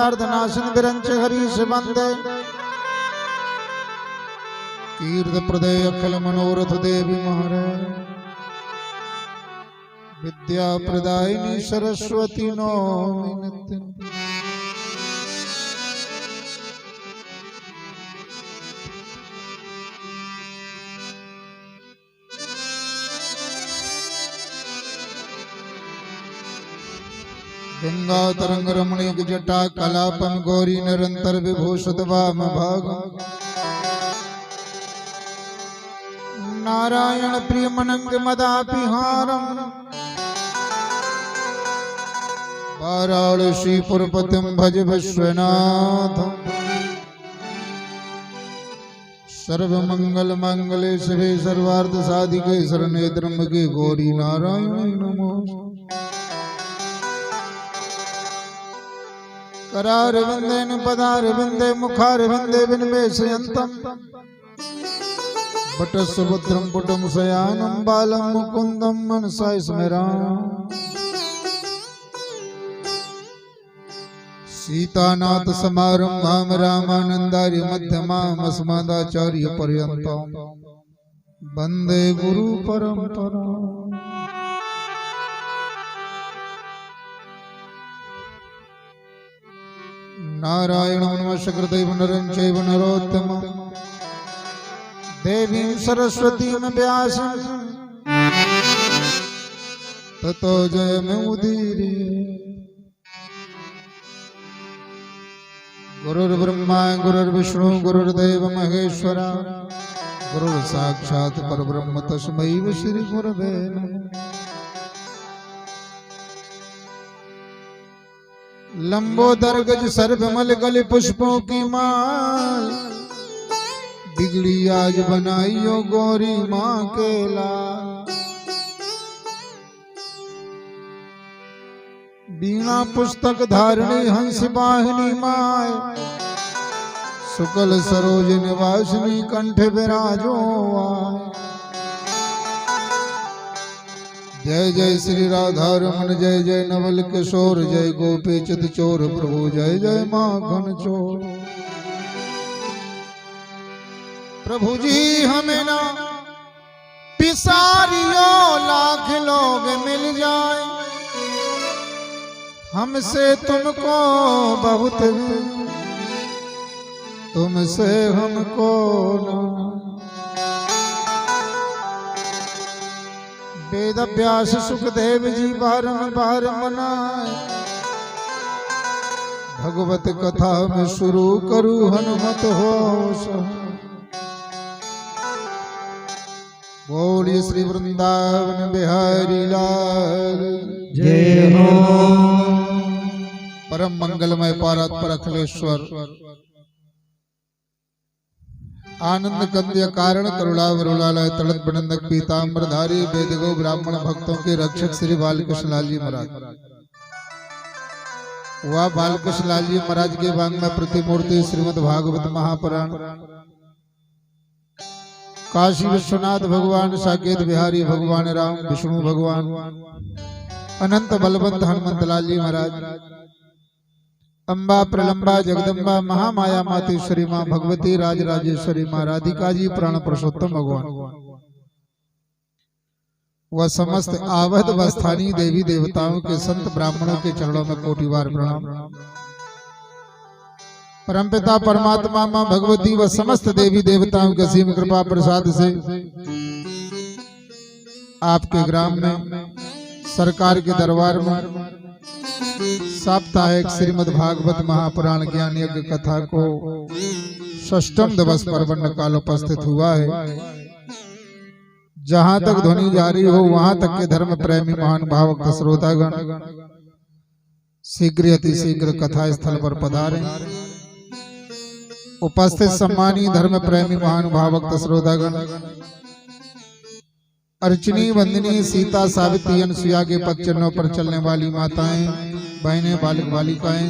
भक्तार्थ विरंच हरीश बंदे कीर्त प्रदय अखिल मनोरथ देवी महाराज विद्या प्रदायिनी सरस्वती नौमि नित्य। गंगा तरंग रमणीक जटा कलापन गौरी निरंतर विभूषित वाम भाग नारायण प्रिय मनंग मदापिहारम वाराणसी पुरपतिम भज विश्वनाथ सर्व मंगल मंगले शिवे सर्वार्थ साधिके शरणे त्र्यंबके गौरी नारायण नमो। करार विंदेन पदार विंदे मुखार विंदे विनिवेशयन्तम वटसुभद्रम पुटम शयानम बालम मुकुंदम मनसा स्मरामि। सीतानाथ समारंभाम रामानंदारि मध्यमाम अस्मदाचार्य पर्यंतम वंदे गुरु परंपरा। नारायण नमस्कृतं नरं चैव नरोत्तमं देवीं सरस्वतीं व्यासं ततो जयमुदीरये। गुरुर्ब्रह्मा गुरुर्विष्णु गुरुर्देव महेश्वरा गुरुर्साक्षात् परब्रह्म तस्मै श्री गुरवे नमः। लंबोदर गज सर्वमल गले पुष्पों की माल बिगड़ी आज बनाइयो गौरी माँ के लाल। बीणा पुस्तक धारणी हंस वाहिनी माय शुक्ल सरोज निवासिनी कंठ विराजो आय। जय जय श्री राधा रमन जय जय नवल किशोर जय गोपी चित चोर प्रभु जय जय माखन चोर। प्रभु जी हमें ना पिसारियो लाख लोग मिल जाए हमसे तुमको बहुत तुमसे हमको ना। वेद व्यास सुखदेव जी बारंबार मनाए भगवत कथा में शुरू करूं हनुमत हो। बोलिए श्री वृंदावन बिहारी लाल जय हो। परम मंगलमय पारात्पर अखिलेश्वर आनंद कंद्य कारण करुणावरुणालय तड़त बनंदक पीताम्बरधारी वेदगो ब्राह्मण भक्तों के रक्षक श्री बालकृष्ण लाल जी महाराज वह बालकृष्ण लाल जी महाराज के वांग में प्रतिमूर्ति श्रीमद् भागवत महापुराण काशी विश्वनाथ भगवान साकेत बिहारी भगवान राम विष्णु भगवान अनंत बलवंत हनुमंत लाल जी महाराज अम्बा प्रलंबा जगदम्बा महामाया मातेश्वरी माँ भगवती राजराजेश्वरी माँ राधिका जी प्राण पुरुषोत्तम भगवान वह समस्त आवध व स्थानीय देवी देवताओं के संत ब्राह्मणों के चरणों में कोटिवार प्रणाम। परमपिता परमात्मा माँ भगवती व समस्त देवी देवताओं के असीम कृपा प्रसाद से आपके ग्राम में सरकार के दरबार में साप्ताहिक श्रीमद् भागवत महापुराण ज्ञान यज्ञ कथा को षष्ठम दिवस परवर्ण काल उपस्थित हुआ है। जहां तक ध्वनि जारी हो वहां तक के धर्म प्रेमी महान भावक श्रोतागण शीघ्र अति शीघ्र कथा स्थल पर पधारें। उपस्थित सम्मानीय धर्म प्रेमी महान भावक श्रोतागण अर्चनी वंदनी सीता सावित्री अनुसुईया के पद चरणों पर चलने वाली माताएं बहनें बालक बालिकाएं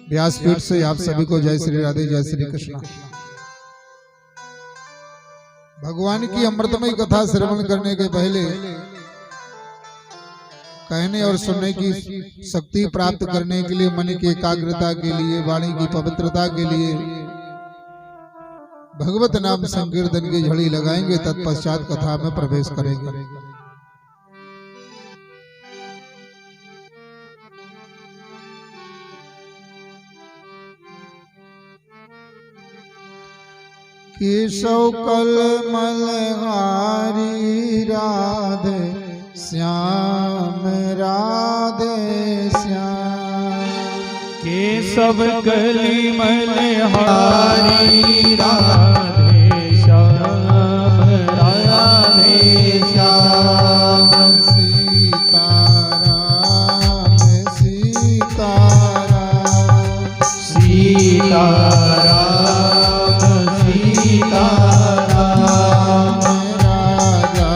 व्यासपीठ से आप सभी को जय श्री राधे जय श्री कृष्ण। भगवान की अमृतमय कथा श्रवण करने के पहले कहने और सुनने की शक्ति प्राप्त करने के लिए, मन की एकाग्रता के लिए, वाणी की पवित्रता के लिए भगवत नाम संकीर्तन की झड़ी लगाएंगे। तत्पश्चात कथा में प्रवेश करेंगे। केशव कलमल हारी राधे श्याम राधे श्याम। केशव कलमल हारी राधे श्याम राधे श्याम। सीताराम सीताराम सीताराम सीताराम। राजा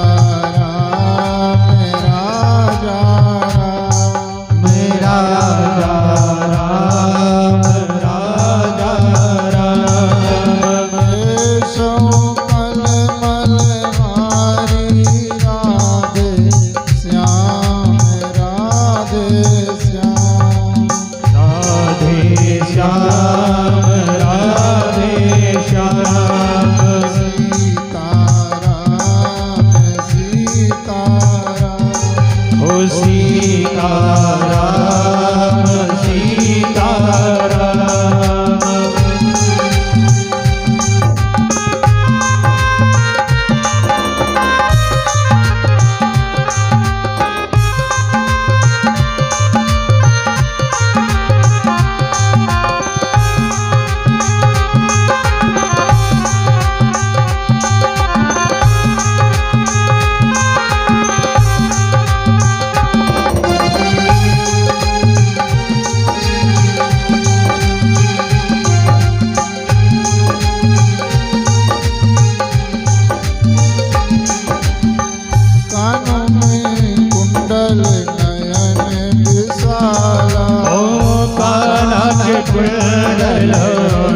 राम राजा राम राजा राम राजा राम। केशव कलमल हारी राधे श्याम राधे श्याम। राधे श्याम राधे श्याम। सीताराम सीताराम हो सीताराम सीताराम। कानों में कुंडल नयन विशाला। ओ कानक कुंडल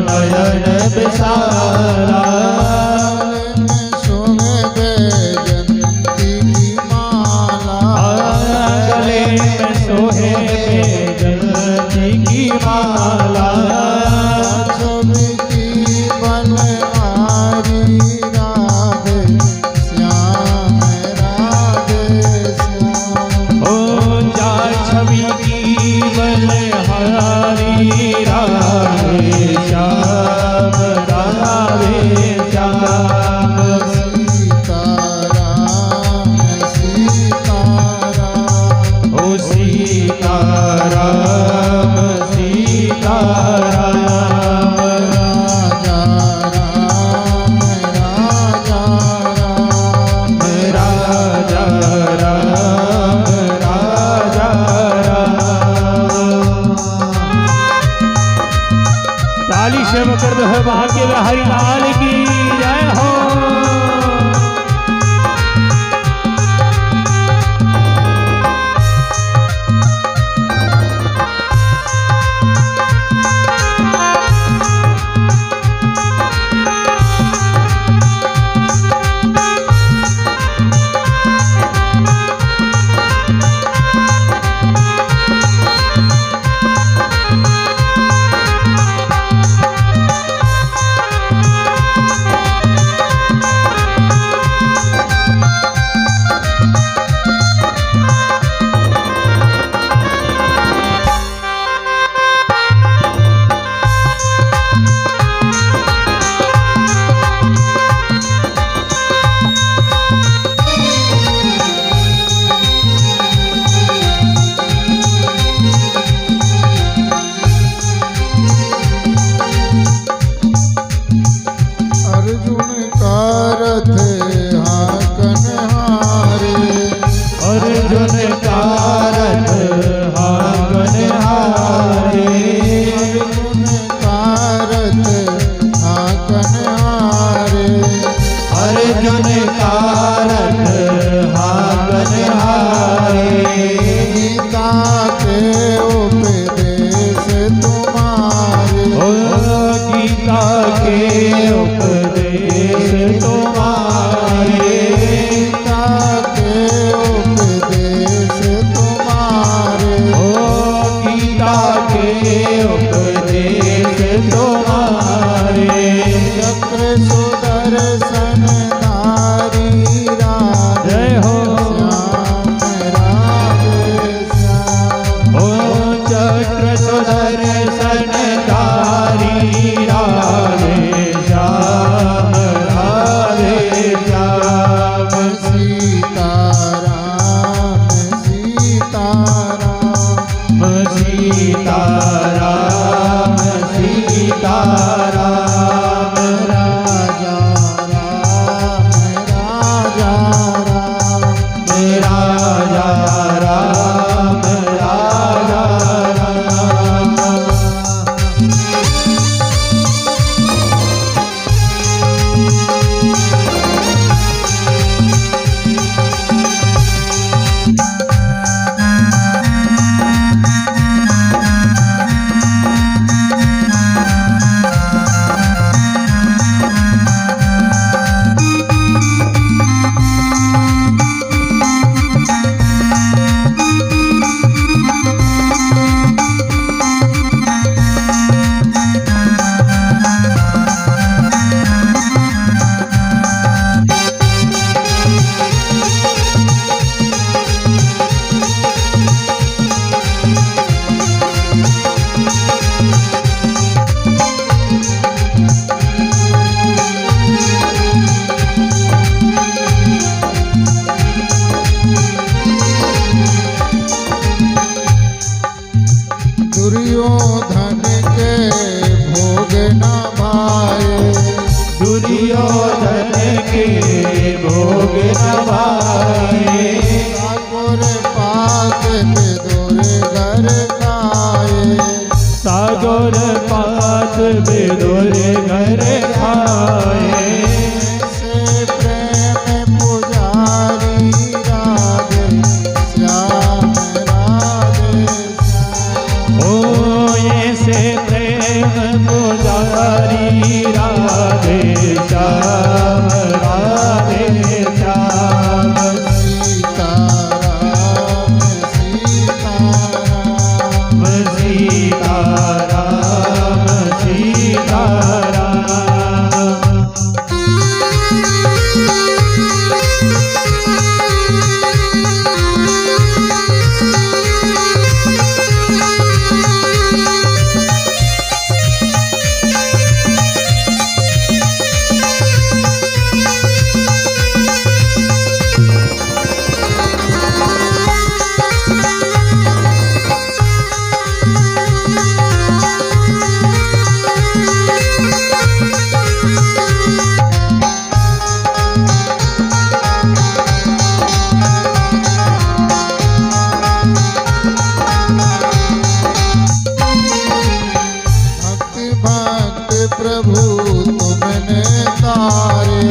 नयन विशाला। में शोभे बैजंती की माला। गले में सोहे बैजंती की माला। छवि की बनहारी राधे श्याम राधे श्याम। ओ जा छवि की बलहारी राधे श्याम राधे श्याम। सीताराम सीताराम ओ सीताराम सीताराम। राजा राम राजा राम राजा राम राजा राम। ताली से कर दो है भाग्य हरि लाल की जय हो। तुम्हारे चक्र सुदर्शन धारी राधे जय हो श्याम राधे श्याम। ओ चक्र सुदर्शन धारी राधे श्याम राधे श्याम। सीताराम सीताराम सीताराम सीताराम राजा राम राजा राम राजा राम राजा राम। दुर्योधन के भोग न भाए दुर्योधन के भोग न भाए ठाकुर पात बेदोर घर खाए सागोर पात बेदोर घर खाए से प्रेम पुजारी राधे श्याम राधे श्याम। ओ ऐसे प्रेम पुजारी राधे श्याम राधे श्याम। सीताराम सीताराम सीताराम सीताराम। भक्ति भक्त प्रभु तुमने तारे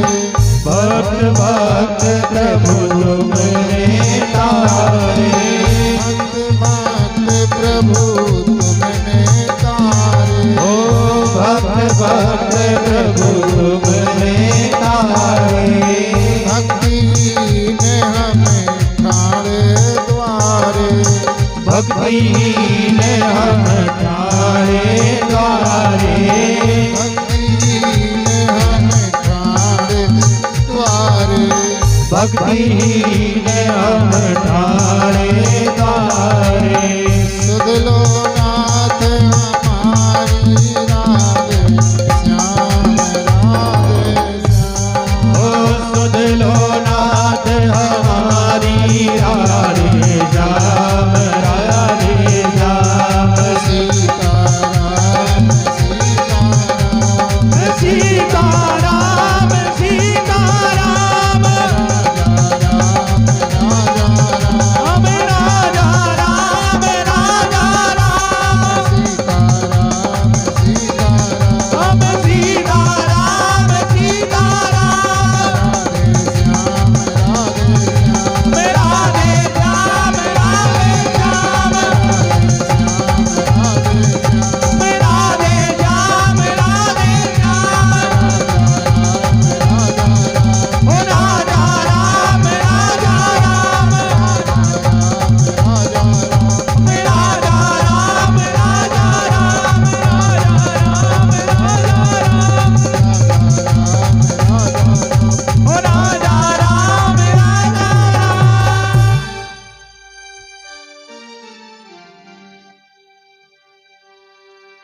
भक्त भक्त प्रभु तुमने तारे भक्त भक्त प्रभु तुमने तारे ओ भक्त भक्त प्रभु तुमने तारे भक्ति ने हमें ठाणे द्वारे भक्ति ने हम ठाणे द्वारे भक्ति ने हमें ठाणे द्वारे भक्ति ने हम ठाणे द्वारे सुध लो नाथ हमारी राधे श्याम राधे श्याम। ओ सुध लो नाथ हमारी राधे श्याम राधे श्याम। सीताराम सीताराम सीताराम सीताराम राजा राम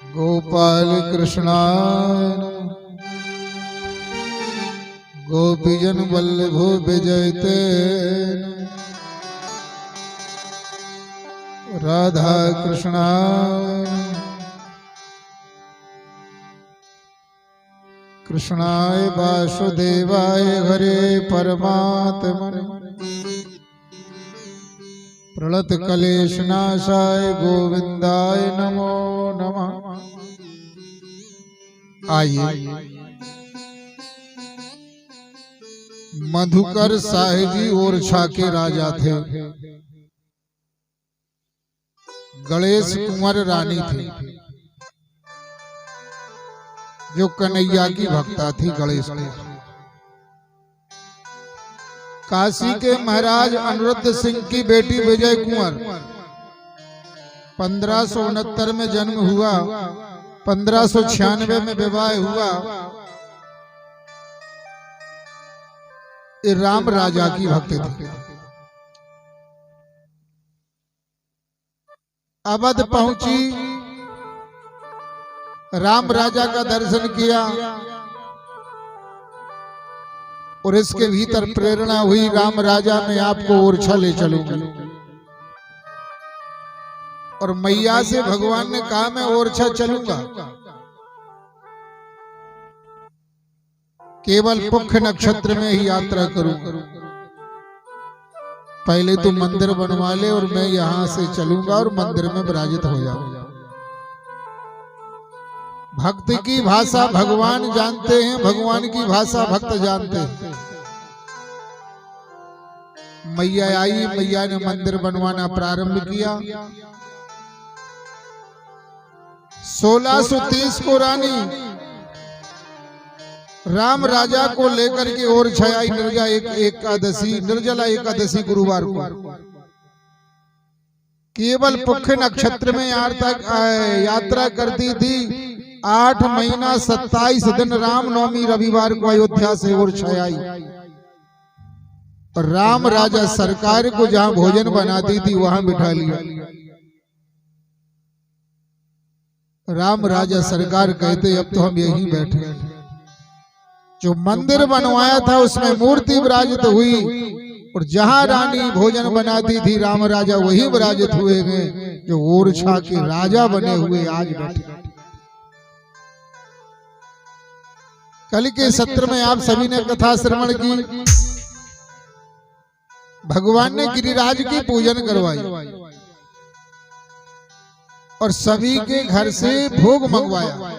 गोपाल कृष्णाय नमः। गोपीजन वल्लभो विजयते राधा कृष्णाय नमः। कृष्णाय वासुदेवाय हरे परमात्मने प्रणत कलेश नाशाय गोविंदाय नमो नमः। आइए मधुकर साहिब जी ओरछा के राजा थे। गणेश कुंवर रानी थी जो कन्हैया की भक्ता थी। गणेश की काशी के महाराज अनुरुद्ध सिंह की बेटी विजय कुंवर 1569 में जन्म हुआ, 1596 में विवाह हुआ। ये राम राजा की भक्त थी। अवध पहुंची, राम राजा का दर्शन किया और इसके भीतर प्रेरणा हुई, राम राजा मैं आपको ओरछा ले चलूंगी। और मैया से भगवान ने कहा मैं ओरछा चलूंगा, केवल पुख्य नक्षत्र में ही यात्रा करूंगा। पहले तो मंदिर बनवा ले और मैं यहां से चलूंगा और मंदिर में विराजित हो जाऊंगा। भक्त की भाषा भगवान जानते हैं, भगवान की भाषा भक्त जानते हैं। मैया आई, मैया ने मंदिर बनवाना प्रारंभ किया। 1630 को रानी राम राजा को लेकर के ओरछा आई। निर्जला एकादशी गुरुवार को केवल पुख्य नक्षत्र में यात्रा करती थी। 8 महीना 27 दिन रामनवमी रविवार को अयोध्या से ओरछा आई। और राम राजा सरकार को जहां भोजन बनाती थी वहां बिठा लिया। राम राजा सरकार कहते अब तो हम यहीं बैठे। जो मंदिर बनवाया था उसमें मूर्ति विराजित हुई और जहां रानी भोजन बनाती थी राम राजा वही विराजित हुए हैं। जो ओरछा के राजा बने हुए आज बैठे। कल के सत्र में आप सभी ने कथा श्रवण की। भगवान ने गिरिराज की पूजन करवाई और सभी के घर से भोग मंगवाया।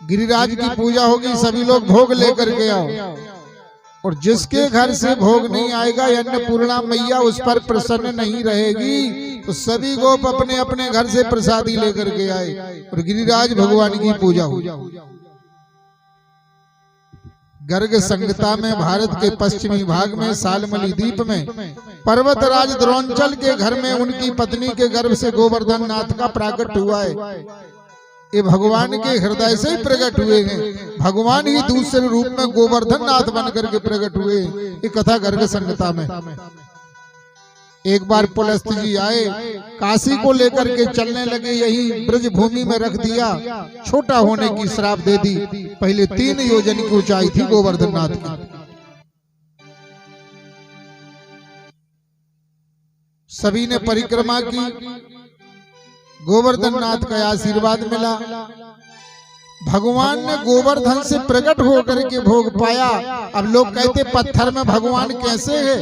गिरिराज की पूजा होगी, सभी लोग भोग लेकर के आओ। और जिसके घर से भोग नहीं आएगा, अन्नपूर्णा मैया उस पर प्रसन्न नहीं रहेगी, तो सभी गोप अपने अपने घर से प्रसादी लेकर के आए और गिरिराज भगवान की पूजा हुई। गर्ग संहिता में भारत के पश्चिमी भाग में सालमली द्वीप में पर्वतराज द्रोणाचल के घर में उनकी पत्नी के गर्भ से गोवर्धन नाथ का प्राकट हुआ है। ये भगवान के हृदय से ही प्रकट हुए हैं। भगवान ही दूसरे रूप में गोवर्धन नाथ बन करके प्रकट हुए। ये कथा गर्ग संहिता में। एक बार पुलस्त जी आए, काशी को लेकर के चलने लगे, यही ब्रज भूमि में रख दिया। छोटा होने की श्राप दे दी। पहले 3 योजन की ऊंचाई थी गोवर्धन नाथ की। सभी ने परिक्रमा की, गोवर्धन नाथ का आशीर्वाद मिला। भगवान ने गोवर्धन से प्रकट होकर के भोग पाया। अब लोग कहते पत्थर में भगवान कैसे है?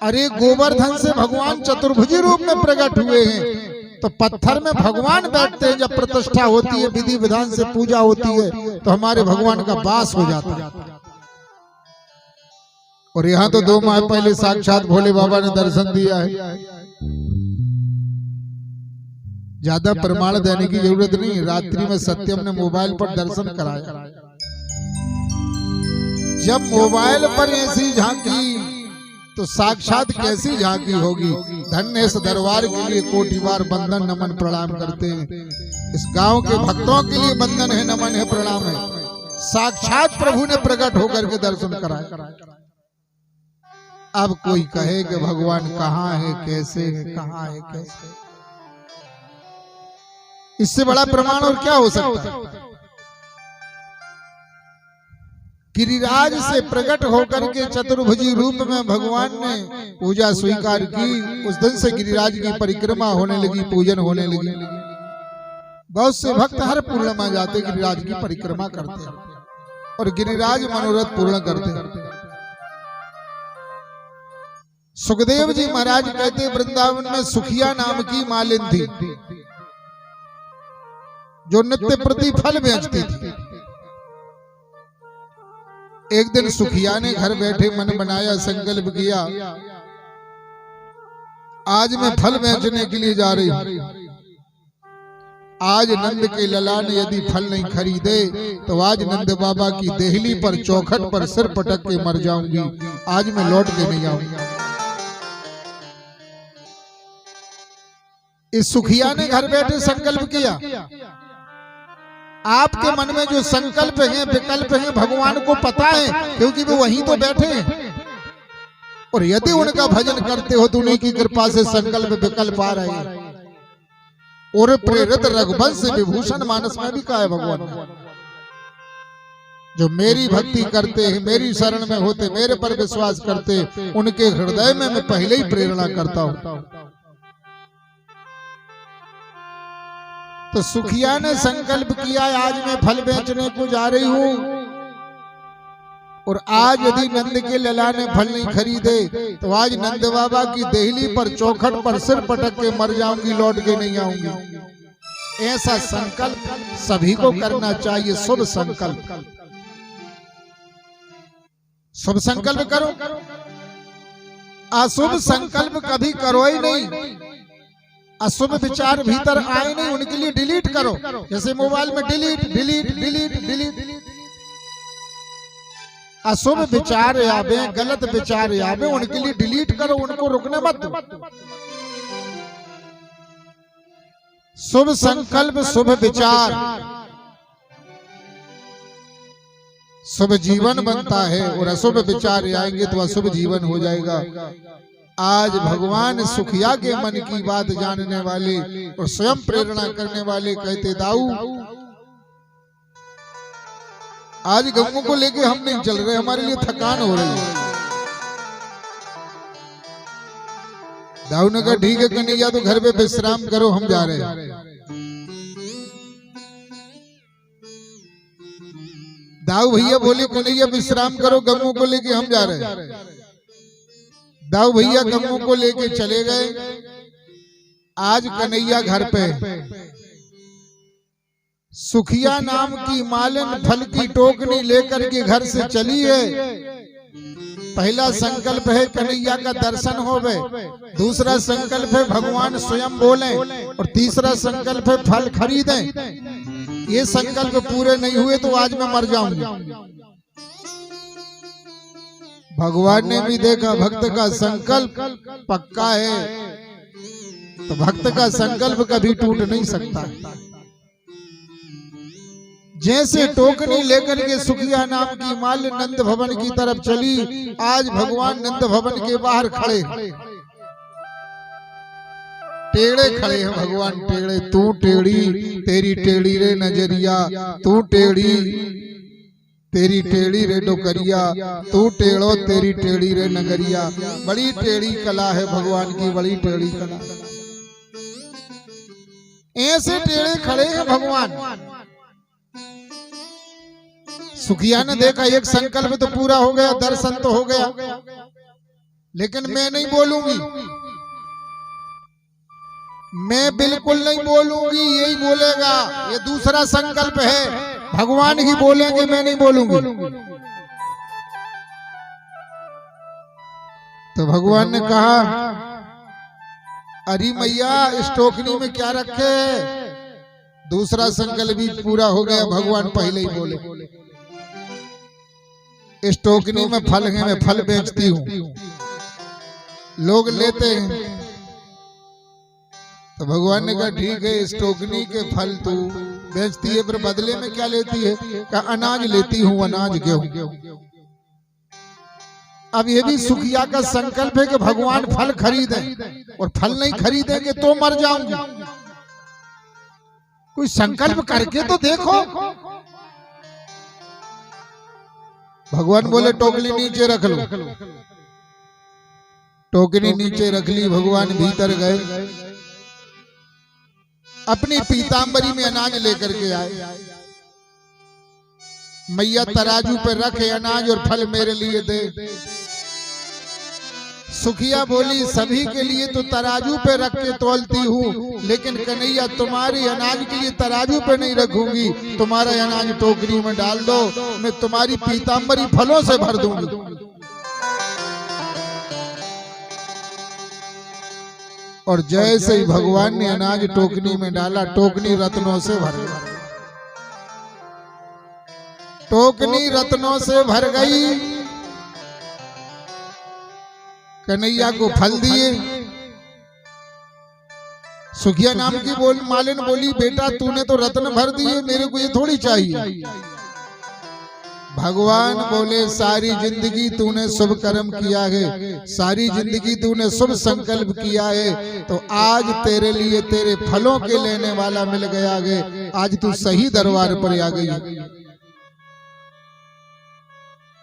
अरे गोवर्धन से भगवान चतुर्भुजी रूप में प्रकट हुए हैं। तो पत्थर में भगवान बैठते हैं। जब प्रतिष्ठा होती है, विधि विधान से पूजा होती है, तो हमारे भगवान का वास हो जाता है। और यहाँ तो 2 माह पहले साक्षात भोले बाबा ने दर्शन दिया है। ज्यादा प्रमाण देने की जरूरत नहीं। रात्रि में सत्यम ने मोबाइल पर दर्शन कराया। जब मोबाइल पर ऐसी झांकी तो साक्षात कैसी झांकी होगी। धन्य इस दरबार के लिए कोटि बार बंदन नमन प्रणाम करते हैं। इस गांव के भक्तों के लिए बंदन है, नमन है, प्रणाम है। साक्षात प्रभु ने प्रकट होकर के दर्शन कराया। अब कोई कहे कि भगवान कहाँ है, कैसे है, कहाँ है, कैसे। इससे बड़ा प्रमाण और क्या हो सकता है। गिरिराज से प्रकट होकर के चतुर्भुजी रूप में भगवान ने पूजा स्वीकार की। उस दिन से गिरिराज की परिक्रमा होने लगी, पूजन होने लगी। बहुत से भक्त हर पूर्णिमा जाते गिरिराज की परिक्रमा करते और गिरिराज मनोरथ पूर्ण करते। सुखदेव जी महाराज कहते वृंदावन में सुखिया नाम की मालिन थी जो नित्य प्रति फल बेचती थी। एक दिन सुखिया ने घर बैठे मन बनाया, संकल्प किया आज मैं फल बेचने के लिए जा रही हूं। आज नंद के ललान यदि फल नहीं खरीदे तो आज नंद बाबा की देहली पर चौखट पर सिर पटक के मर जाऊंगी। आज मैं लौट के नहीं आऊंगी। इस सुखिया ने घर बैठे संकल्प किया। आपके मन में जो संकल्प हैं, विकल्प हैं, भगवान को पता है क्योंकि वो वहीं तो बैठे हैं। और यदि उनका भजन करते हो तो उन्हीं की कृपा से संकल्प विकल्प आ रहे हैं। और प्रेरित रघुवंश विभूषण मानस में भी कहा है भगवान ने, जो मेरी भक्ति करते हैं, मेरी शरण में होते, मेरे पर विश्वास करते, उनके हृदय में मैं पहले ही प्रेरणा करता हूं। तो सुखिया ने संकल्प किया आज मैं फल बेचने को जा रही हूं और आज यदि नंद के लला ने फल नहीं खरीदे तो आज नंद बाबा की देहली पर चौखट पर सिर पटक के मर जाऊंगी, लौट के नहीं आऊंगी। ऐसा संकल्प सभी को करना चाहिए। शुभ संकल्प, शुभ संकल्प करो, अशुभ संकल्प कभी करो ही नहीं। अशुभ विचार भीतर आए नहीं, उनके लिए डिलीट करो। जैसे मोबाइल में डिलीट डिलीट डिलीट डिलीट। अशुभ विचार आवे, गलत विचार आवे, उनके लिए डिलीट करो, उनको रुकने मत दो। शुभ संकल्प, शुभ विचार, शुभ जीवन बनता है। और अशुभ विचार आएंगे तो अशुभ जीवन हो जाएगा। आज भगवान सुखिया के मन की बात जानने वाले और स्वयं प्रेरणा करने वाले कहते दाऊ आज गऊ को लेके हम नहीं चल रहे, हमारे लिए थकान हो रही है। दाऊ ने कहा ठीक है कन्हैया तो घर पे विश्राम करो, हम जा रहे हैं। दाऊ भैया बोले कन्हैया विश्राम करो, गऊ को लेके हम जा रहे हैं। दाऊ भैया गऊ को लेके चले गए। आज कन्हैया घर पे, सुखिया नाम की मालिन फल की टोकनी लेकर के घर से चली है। पहला संकल्प है कन्हैया का दर्शन होवे, दूसरा संकल्प है भगवान स्वयं बोले और तीसरा संकल्प है फल खरीदें। ये संकल्प पूरे नहीं हुए तो आज मैं मर जाऊंगा। भगवान ने भी देखा भक्त का संकल्प पक्का है तो भक्त का संकल्प कभी टूट नहीं सकता। जैसे टोकनी लेकर के सुखिया नाम की माल्य नंद भवन की तरफ चली, आज भगवान नंद भवन के बाहर खड़े, टेढ़े खड़े हैं भगवान, टेढ़े। तू टेढ़ी तेरी टेढ़ी रे नजरिया, तू टेढ़ी तेरी टेढ़ी रे डोकरिया, तू टेढ़ो तेरी टेढ़ी रे नगरिया। बड़ी टेढ़ी कला है भगवान की, बड़ी टेढ़ी कला। ऐसे टेढ़े खड़े हैं भगवान। सुखिया ने देखा एक संकल्प तो पूरा हो गया, दर्शन तो हो गया, लेकिन मैं नहीं बोलूंगी, मैं बिल्कुल नहीं बोलूंगी, यही बोलेगा। ये दूसरा संकल्प है, भगवान ही बोलेंगे, मैं नहीं बोलूंगी। तो भगवान ने कहा अरे मैया इस टोकनी में क्या रखे? दूसरा संकल्प भी पूरा हो गया, भगवान पहले ही बोले इस टोकनी में फल है, मैं फल बेचती हूँ, लोग लेते हैं। तो भगवान ने कहा ठीक है इस टोकनी के फल तू बेचती है, पर बदले में क्या लेती है? कहा अनाज लेती हूँ, अनाज गेहूं। अब ये भी सुखिया का संकल्प है कि भगवान फल खरीदें, और फल नहीं खरीदेंगे तो मर जाऊंगी। कोई संकल्प करके तो देखो। भगवान बोले टोकरी नीचे रख लो। टोकरी नीचे रख ली, भगवान भीतर गए, अपनी पीतांबरी में अनाज लेकर के आए। मैया तराजू पे रखे अनाज और फल मेरे लिए दे। सुखिया बोली सभी के लिए तो तराजू पे रख के तोलती हूँ, लेकिन कन्हैया तुम्हारी अनाज के लिए तराजू पे नहीं रखूंगी। तुम्हारा अनाज टोकरी में डाल दो, मैं तुम्हारी पीतांबरी फलों से भर दूंगी। और जैसे ही भगवान ने अनाज टोकरी में डाला, टोकरी रत्नों से भर गई। टोकरी रत्नों से भर गई। कन्हैया को फल दिए। सुखिया नाम की मालिन बोली बेटा तूने तो रत्न भर दिए, मेरे को ये थोड़ी चाहिए। भगवान बोले सारी जिंदगी तूने शुभ कर्म किया है, सारी जिंदगी तूने शुभ संकल्प किया है, तो आज तेरे लिए तेरे फलों के लेने वाला मिल गया है। आज तू सही दरबार पर आ गई।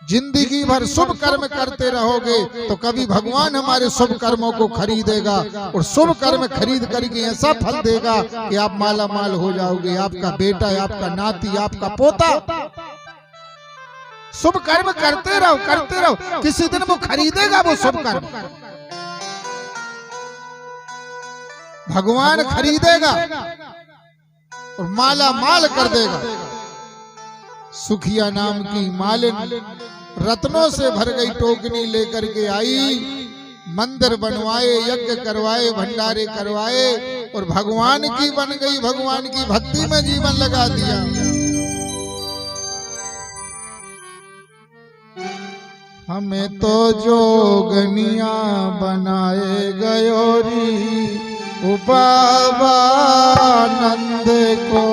जिंदगी भर शुभ कर्म करते रहोगे तो कभी भगवान हमारे शुभ कर्मों को खरीदेगा, और शुभ कर्म खरीद करके ऐसा फल देगा कि आप माला माल हो जाओगे। आपका बेटा, आपका नाती, आपका पोता। शुभ कर्म करते रहो, करते रहो, किसी दिन वो खरीदेगा वो शुभ कर्म। भगवान खरीदेगा और माला माल कर देगा। सुखिया नाम की मालिन रत्नों से भर गई टोकरी लेकर के आई। मंदिर बनवाए, यज्ञ करवाए, भंडारे करवाए, और भगवान की बन गई। भगवान की भक्ति में जीवन लगा दिया। हमें तो जोगनिया बनाए गयोरी, बाबा नंद को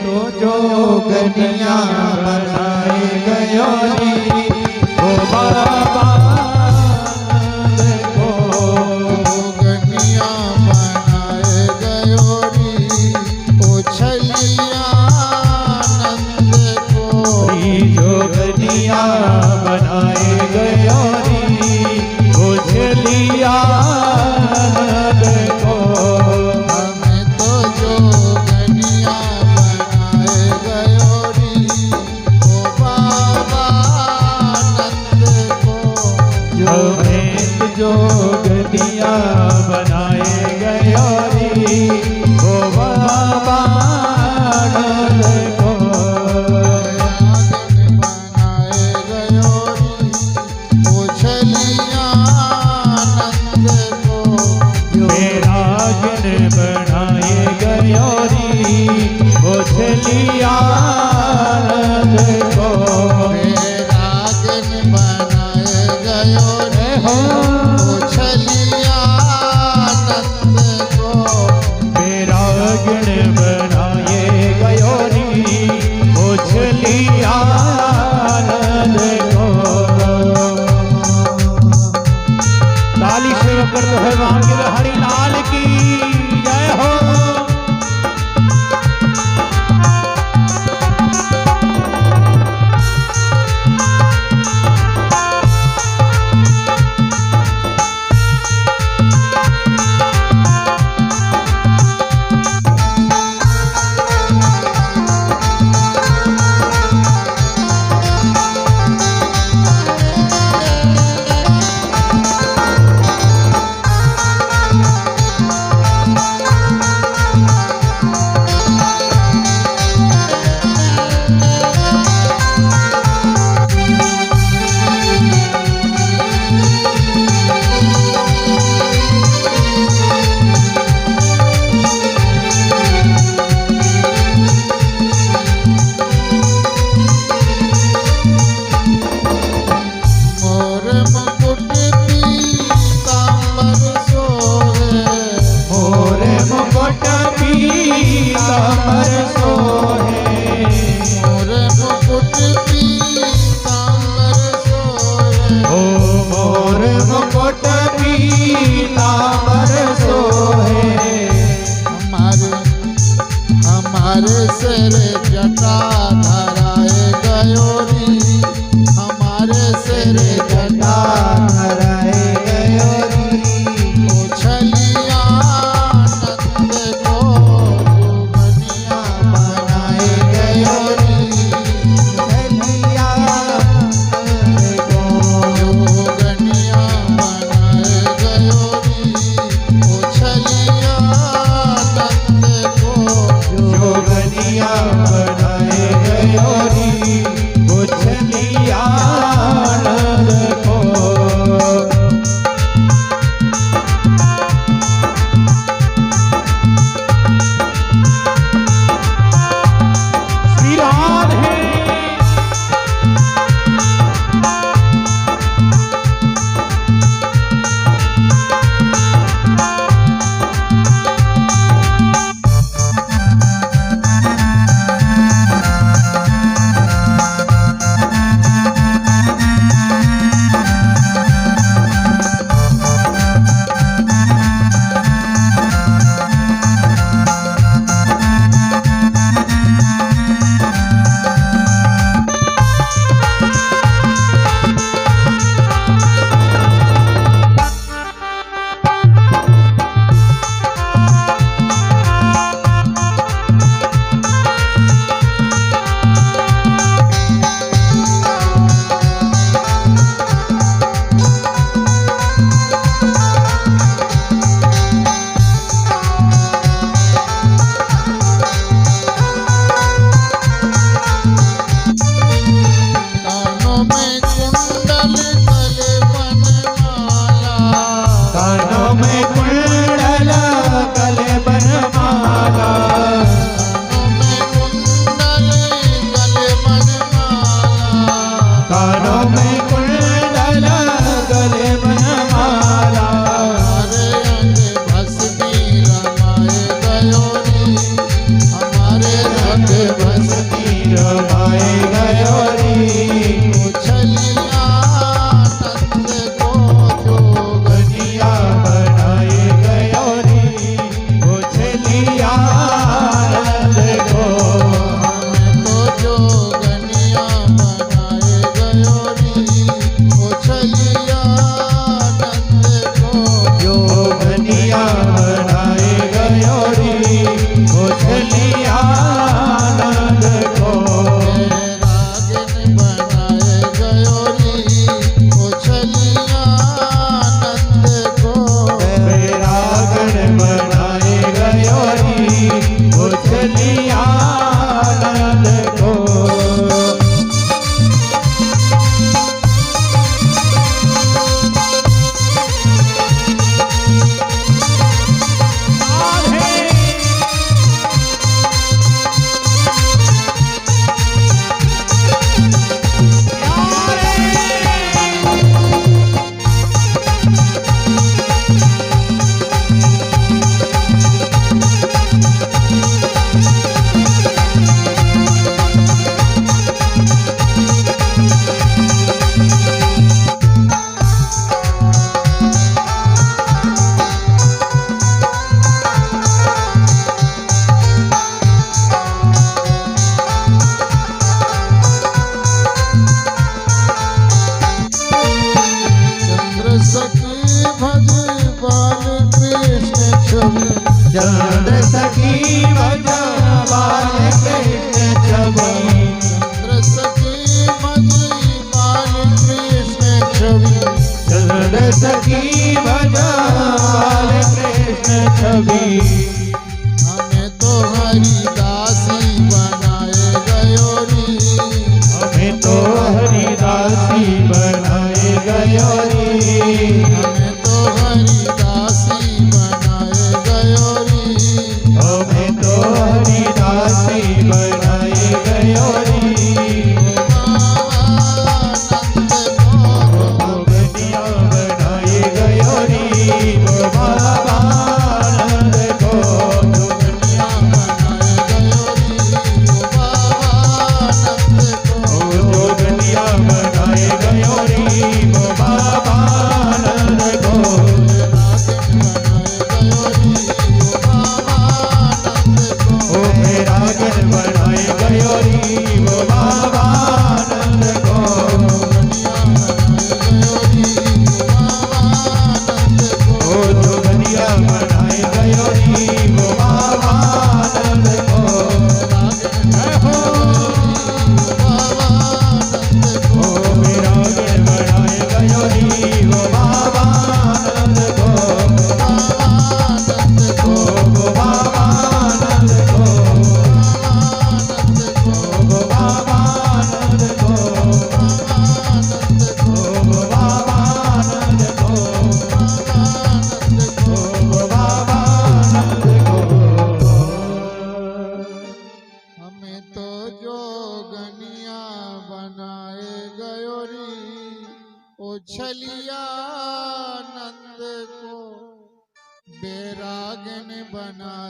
तो जोगनिया बनाए गयोरी, ओ बाबा देखो। जोगनिया बनाए गयोरी, ओ छलिया नंद को। जोगनिया बनाए गयोरी, ओ छलिया देखो। सिर जटा धराए गयो री, हमारे सिर जटा धराए गयो री। उछलिया नंद को जोगनिया बनाए गयो री, उछलिया नंद को जोगनिया बनाए गयो री। उछलिया नंद को जोगनिया बनाए गयो री। उछलिया नंद को श्री राधे कानों में कुंडल गले बनमाला, कानों में कुंडल गले बनमाला। कानों में कुंडल गले बनमाला, हमारे रंग भस्मी रमाए गयो री, उछलिया नंद को जोगनिया बनाए गयो री। उछलिया नंद को हमें तो जोगनिया बनाए गयो री, उछलिया नंद को जोगनिया बनाए गयो री। उछलिया नंद को रागिन बनाए गयो री, उछलिया नंद को बैरागण बनाए गयो री। उछलिया नंद को चंद्र सखी भज बाल कृष्ण छवि, चंद्र सखी भज बाल कृष्ण छवि। चंद्र सखी भज बाल कृष्ण छवि, चंद्र सखी भज बाल कृष्ण छवि। हमें तो हरिदासी बनाए गयो री, हमें तो हरिदासी बनाए गयो री। हमें तो हरिदासी बनाए गयो री, हमें तो हरिदासी बनाए गयो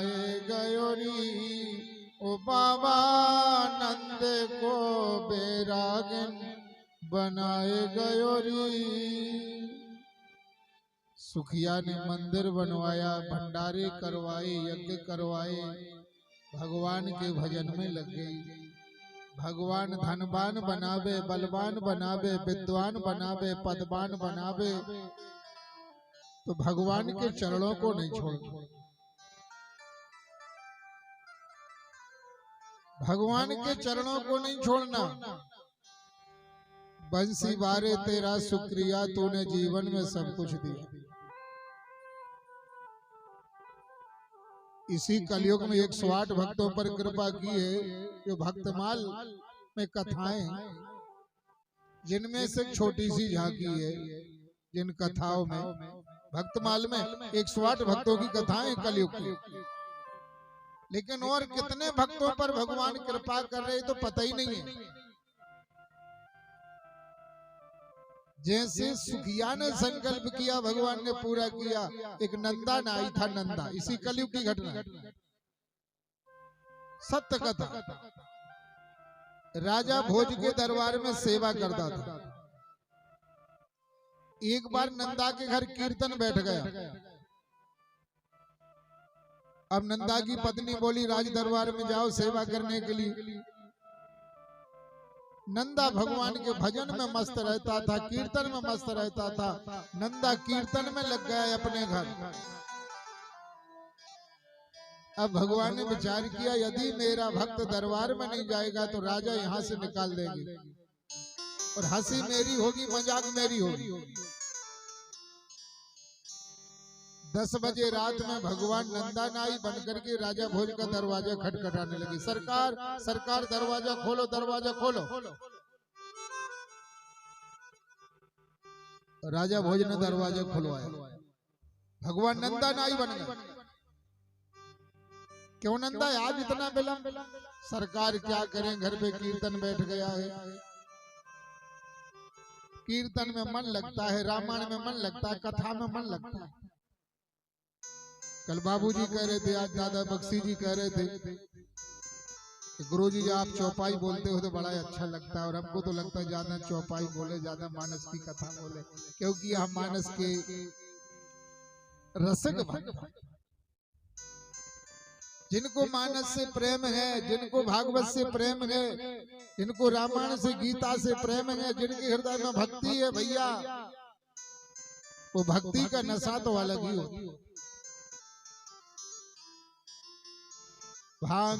बनाए गयो री। ओ बाबा नंद को बैरागन बनाए गयो री। सुखिया ने मंदिर बनवाया, भंडारे करवाए, यज्ञ करवाए, भगवान के भजन में लग गई। भगवान धनवान बनावे, बलवान बनावे, विद्वान बनावे, पदवान बनावे, तो भगवान के चरणों को नहीं छोड़ता। भगवान के चरणों को नहीं छोड़ना। बंसी बारे तेरा शुक्रिया, तूने जीवन में सब कुछ दिया। इसी कलयुग में 108 भक्तों पर कृपा की है। जो भक्तमाल में कथाएं, जिनमें से छोटी सी झांकी है, जिन कथाओं में भक्तमाल में 108 भक्तों की कथाएं कलयुग की, लेकिन और कितने भक्तों पर भगवान कृपा कर रहे तो पता ही नहीं है। जैसे सुखिया ने संकल्प किया, भगवान ने पूरा किया। एक नंदा नाई था, नंदा, इसी कलयुग की घटना, सत्य कथा। राजा भोज के दरबार में सेवा करता था। एक बार नंदा के घर कीर्तन बैठ गया। अब नंदा की पत्नी बोली, राज दरबार में जाओ सेवा करने के लिए। नंदा भगवान के भजन में मस्त रहता था, कीर्तन में मस्त रहता था। नंदा कीर्तन में लग गया अपने घर। अब भगवान ने विचार किया, यदि मेरा भक्त दरबार में नहीं जाएगा तो राजा यहाँ से निकाल देंगे, और हंसी मेरी होगी, मजाक मेरी होगी। 10 बजे रात में भगवान नंदा नाई बनकर के राजा भोज का दरवाजा खटखटाने लगी। सरकार, सरकार, दरवाजा खोलो, दरवाजा खोलो। राजा भोज ने दरवाजा खुलवाया। भगवान नंदा नाई बन गए। क्यों नंदा आज इतना विलंब? सरकार क्या करें, घर पे कीर्तन बैठ गया है। कीर्तन में मन लगता है, रामायण में मन लगता है, कथा में मन लगता है। कल बाबूजी कह रहे थे, आज दादा बख्शी जी कह रहे थे, गुरुजी आप चौपाई बोलते हो तो बड़ा अच्छा लगता है, और हमको तो लगता है ज्यादा चौपाई बोले, ज्यादा मानस की कथा बोले, क्योंकि हम मानस के रसिक भक्त, जिनको मानस से प्रेम है, जिनको भागवत से प्रेम है, जिनको रामायण से, गीता से प्रेम है, जिनके हृदय में भक्ति है भैया, वो भक्ति का नशा तो अलग ही होती है। भांग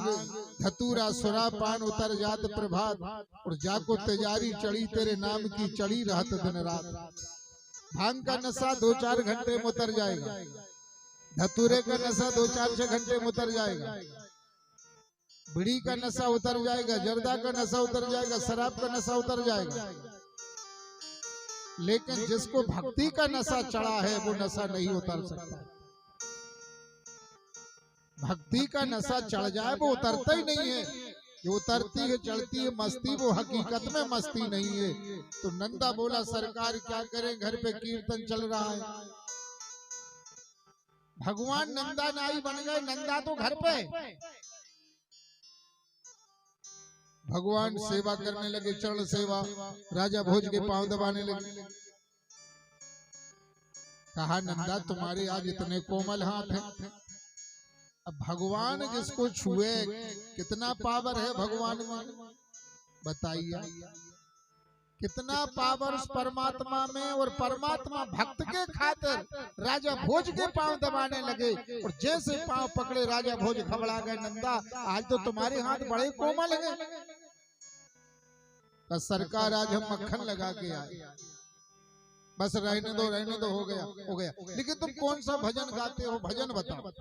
धतूरा सुरा पान उतर जात प्रभात, और जाको तेजारी चढ़ी तेरे नाम की चढ़ी रहत दिन रात। भांग का नशा 2-4 घंटे में उतर जाएगा, धतूरे का नशा 2-4-6 घंटे में उतर जाएगा, बीड़ी का नशा उतर जाएगा, जर्दा का नशा उतर जाएगा, शराब का नशा उतर जाएगा। लेकिन जिसको भक्ति का नशा चढ़ा है वो नशा नहीं उतर सकता। भक्ति का नशा चढ़ जाए वो उतरता ही नहीं है। जो उतरती है, चढ़ती है मस्ती, वो हकीकत में मस्ती नहीं है। तो नंदा बोला, सरकार क्या करें, घर पे कीर्तन चल रहा है। भगवान नंदा नाई बन गए, नंदा तो घर पे। भगवान सेवा करने लगे, चरण सेवा, राजा भोज के पांव दबाने लगे। कहा, नंदा तुम्हारे आज इतने कोमल हाथ हैं। अब भगवान जिसको छुए, कितना पावर है भगवान में, बताइए कितना पावर उस परमात्मा में। और परमात्मा भक्त के खातिर राजा भोज के पांव दबाने लगे, और जैसे पांव पकड़े राजा भोज घबरा गए। नंदा आज तो तुम्हारे हाथ बड़े कोमल हैं। बस सरकार आज हम मक्खन लगा के आए, बस रहने दो, हो गया। लेकिन तुम कौन सा भजन गाते हो, भजन बताओ।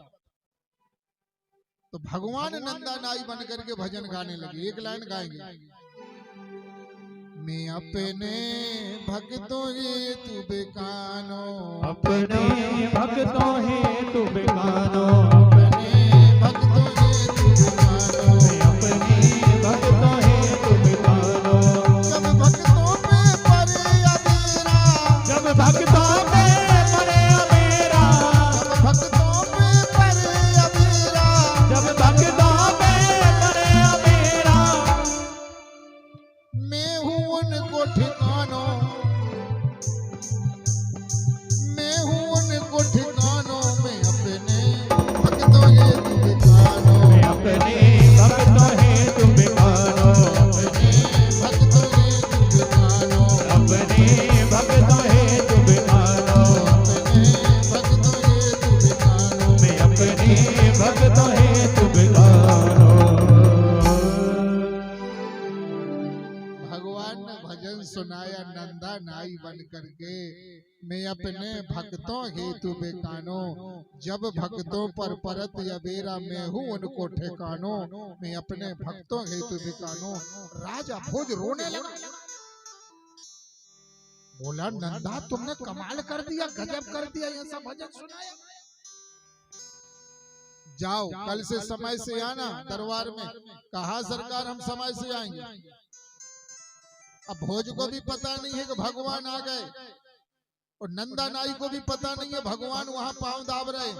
तो भगवान नंदा नाई बन करके भजन गाने लगे। एक लाइन गाएंगे, मैं अपने भक्तों हे तू बेकानो, अपने भक्तों हे तू बेकानो, अपने भक्तों हे तू बेकानो, अपने भक्तों हे तू बेकानो। जब भक्तों पे परे अबेरा, जब भक्तों पे परे अबेरा, जब भक्तों पे परे अबेरा, सुनाया नंदा नाई बन करके, मैं अपने भक्तों हेतु बेकानो, जब भक्तों पर परत अबेरा मैं हूँ उनको ठिकानो, मैं अपने भक्तों हेतु बेकानो। राजा भोज रोने लगा, बोला नंदा तुमने कमाल कर दिया, गजब कर दिया, ऐसा भजन सुनाया। जाओ कल से समय से आना दरबार में। कहा सरकार हम समय से आएंगे। अब भोज को भी पता नहीं है कि भगवान आ गए, और नंदा नाई को भी पता नहीं है भगवान वहां पांव दाब रहे।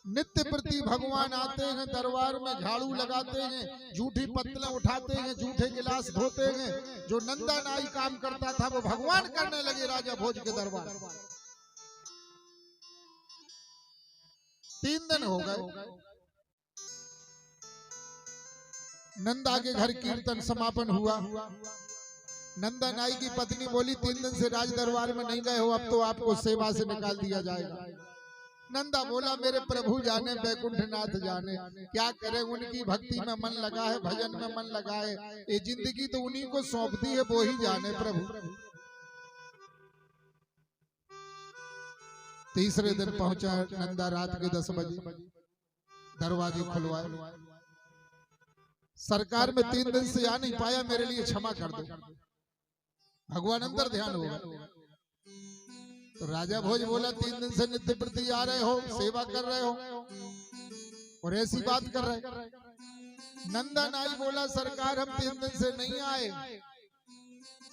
नित्य प्रति भगवान आते हैं दरबार में, झाड़ू लगाते हैं, झूठी पत्तलें उठाते हैं, झूठे गिलास धोते हैं। जो नंदा नाई काम करता था वो भगवान करने लगे राजा भोज के दरबार। 3 दिन हो गए, नंदा के घर कीर्तन समापन हुआ। नंदा नाई की पत्नी बोली 3 दिन से राज दरबार में नहीं गए हो, अब तो आपको सेवा से निकाल दिया जाएगा। नंदा बोला मेरे प्रभु जाने, बैकुंठनाथ जाने, क्या करें, उनकी भक्ति में मन लगा है, भजन में मन लगा है, ये जिंदगी तो उन्हीं को सौंप दी है, वो ही जाने प्रभु। तीसरे दिन पहुंचा नंदा रात के 10 बजे, दरवाजे खुलवाए। सरकार में 3 दिन से आ नहीं पाया, मेरे लिए क्षमा कर दो। भगवान अंतर ध्यान होगा। तो राजा भोज बोला 3 दिन से नित्य प्रति आ रहे हो, सेवा कर रहे हो, और ऐसी बात कर रहे। नंदा नाई बोला सरकार हम 3 दिन से नहीं आए,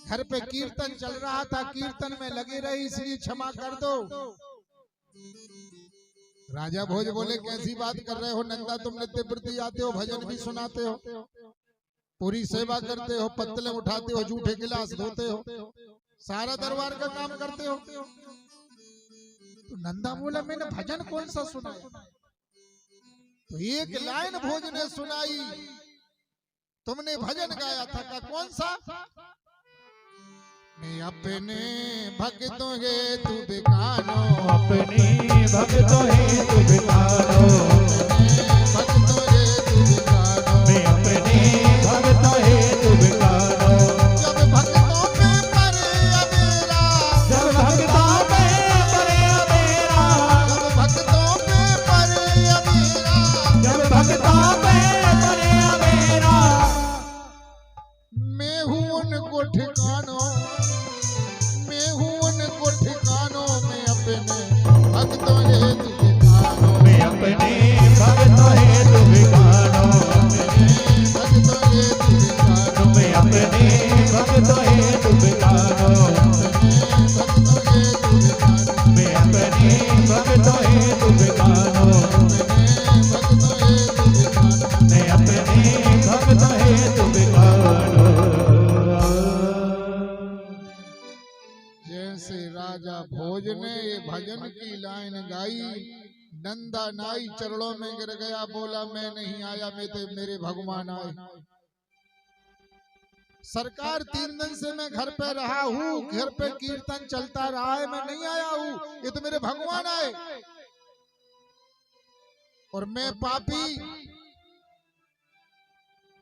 घर पे कीर्तन चल रहा था, कीर्तन में लगे रहे, इसलिए क्षमा कर दो। राजा भोज बोले कैसी बात कर रहे हो नंदा, तुम नित्य प्रति आते हो, भजन भी सुनाते हो, पूरी सेवा करते हो, पत्तलें उठाते हो, झूठे गिलास धोते हो, सारा दरबार का काम करते हो। तो नंदा बोला मैंने भजन कौन सा सुनाया? तो एक लाइन भोज ने सुनाई, तुमने भजन गाया था का कौन सा? मैं अपने भक्तों हेतु बेकानो, अपने भक्तों हेतु बेकानो, भक्तों हेतु बेकानो, मैं अपने भक्तों हेतु बेकानो। जब भक्तों पे परे अबेरा, जब भक्तों पे परे अबेरा, जब भक्तों पे परे अबेरा, जब भक्तों पे परे अबेरा, मैं हूँ उनको ठिकानो, मैं हूँ उनको ठिकानो, मैं अपने भक्तों हेतु बेकानो, मैं अपने भक्तों हेतु बेकानो, भक्तों हेतु बेकानो, मैं अपने भक्तों हेतु बेकानो, भक्तों हेतु बेकानो, मैं अपने भक्तों हेतु बेकानो, भक्तों हेतु बेकानो। मैं अपने भक्तों हेतु बेकानो। जैसे राजा भोज ने ये भजन की लाइन गाई, नंदा नाई चरणों में गिर गया, बोला मैं नहीं आया, मैं तो मेरे भगवान आए। सरकार 3 दिन से मैं घर पे रहा हूँ, घर पे कीर्तन चलता रहा है, मैं नहीं आया हूँ, ये तो मेरे भगवान आए, और मैं पापी,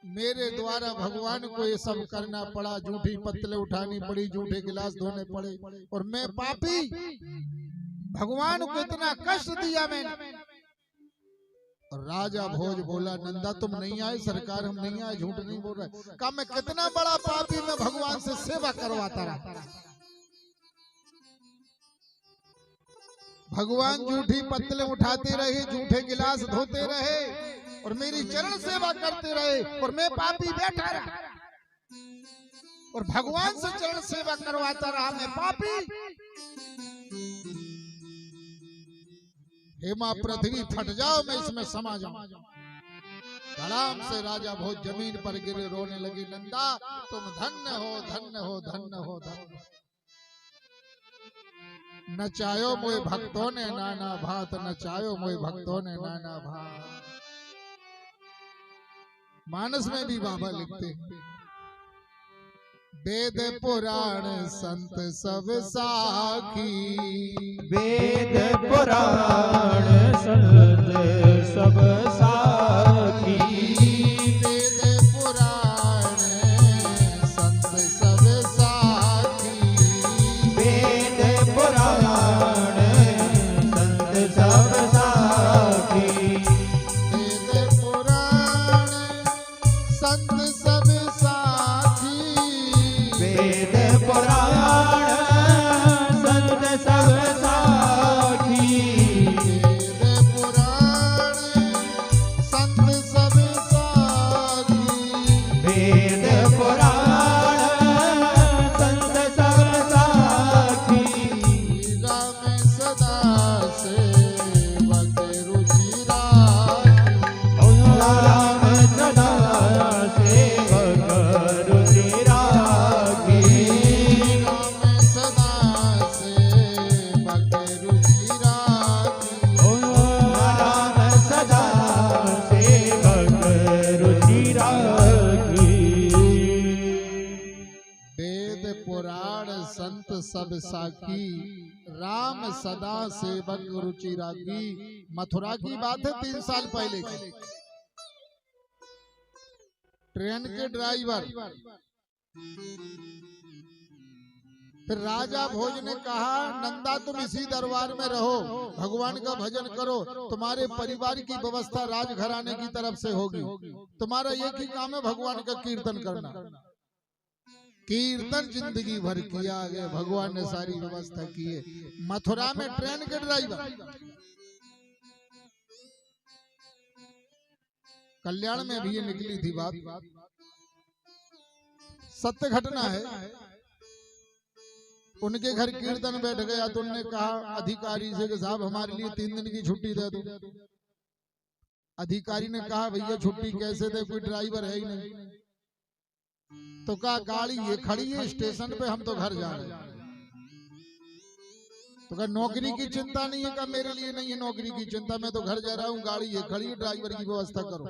मेरे द्वारा भगवान को ये सब करना पड़ा, झूठी पत्तलें उठानी पड़ी, झूठे गिलास धोने पड़े, और मैं पापी, भगवान को इतना कष्ट दिया मैंने। और राजा भोज बोला नंदा तुम नहीं आए, सरकार हम नहीं आए, झूठ नहीं बोल रहे। कहा मैं कितना बड़ा पापी, मैं भगवान से सेवा करवाता रहा, भगवान झूठी पत्तलें उठाते रहे, झूठे गिलास धोते रहे, और मेरी चरण सेवा करते रहे, और मैं पापी बैठा रहा, और भगवान से चरण सेवा करवाता रहा, मैं पापी। हे मां पृथ्वी फट जाओ, मैं इसमें समा जाऊं। धड़ाम से राजा भोज जमीन पर गिरे, रोने लगी, नंदा तुम धन्य हो, धन्य हो, धन्य हो, धन्य। नचायो मोए भक्तों ने नाना भात, नचायो मोए भक्तों ने नाना भात। मानस में भी बाबा लिखते वेद पुराण संत सब साखी, वेद पुराण संत सब साखी, वेद पुराण संत सब साखी, राम सदा सेवक रुचि राखी। मथुरा की बात है 3 साल पहले की। ट्रेन के ड्राइवर फिर राजा भोज ने कहा, नंदा तुम इसी दरबार में रहो, भगवान का भजन करो, तुम्हारे परिवार की व्यवस्था राजघराने की तरफ से होगी, तुम्हारा एक ही काम है भगवान का कीर्तन करना। कीर्तन जिंदगी भर किया गया, भगवान ने सारी व्यवस्था की है। मथुरा में ट्रेन के ड्राइवर, कल्याण में भी ये निकली थी बात, सत्य घटना है। उनके घर कीर्तन बैठ गया तो उन्होंने कहा अधिकारी से कि साहब हमारे लिए 3 दिन की छुट्टी दे दो। अधिकारी ने कहा भैया छुट्टी कैसे दे, कोई ड्राइवर है ही नहीं। तो कहा गाड़ी ये खड़ी है स्टेशन पे, हम तो घर जा रहे हैं। तो कहा नौकरी की चिंता नहीं है, कहा मेरे लिए नहीं है नौकरी की चिंता, मैं तो घर जा रहा हूँ, गाड़ी ये खड़ी है, ड्राइवर की व्यवस्था करो।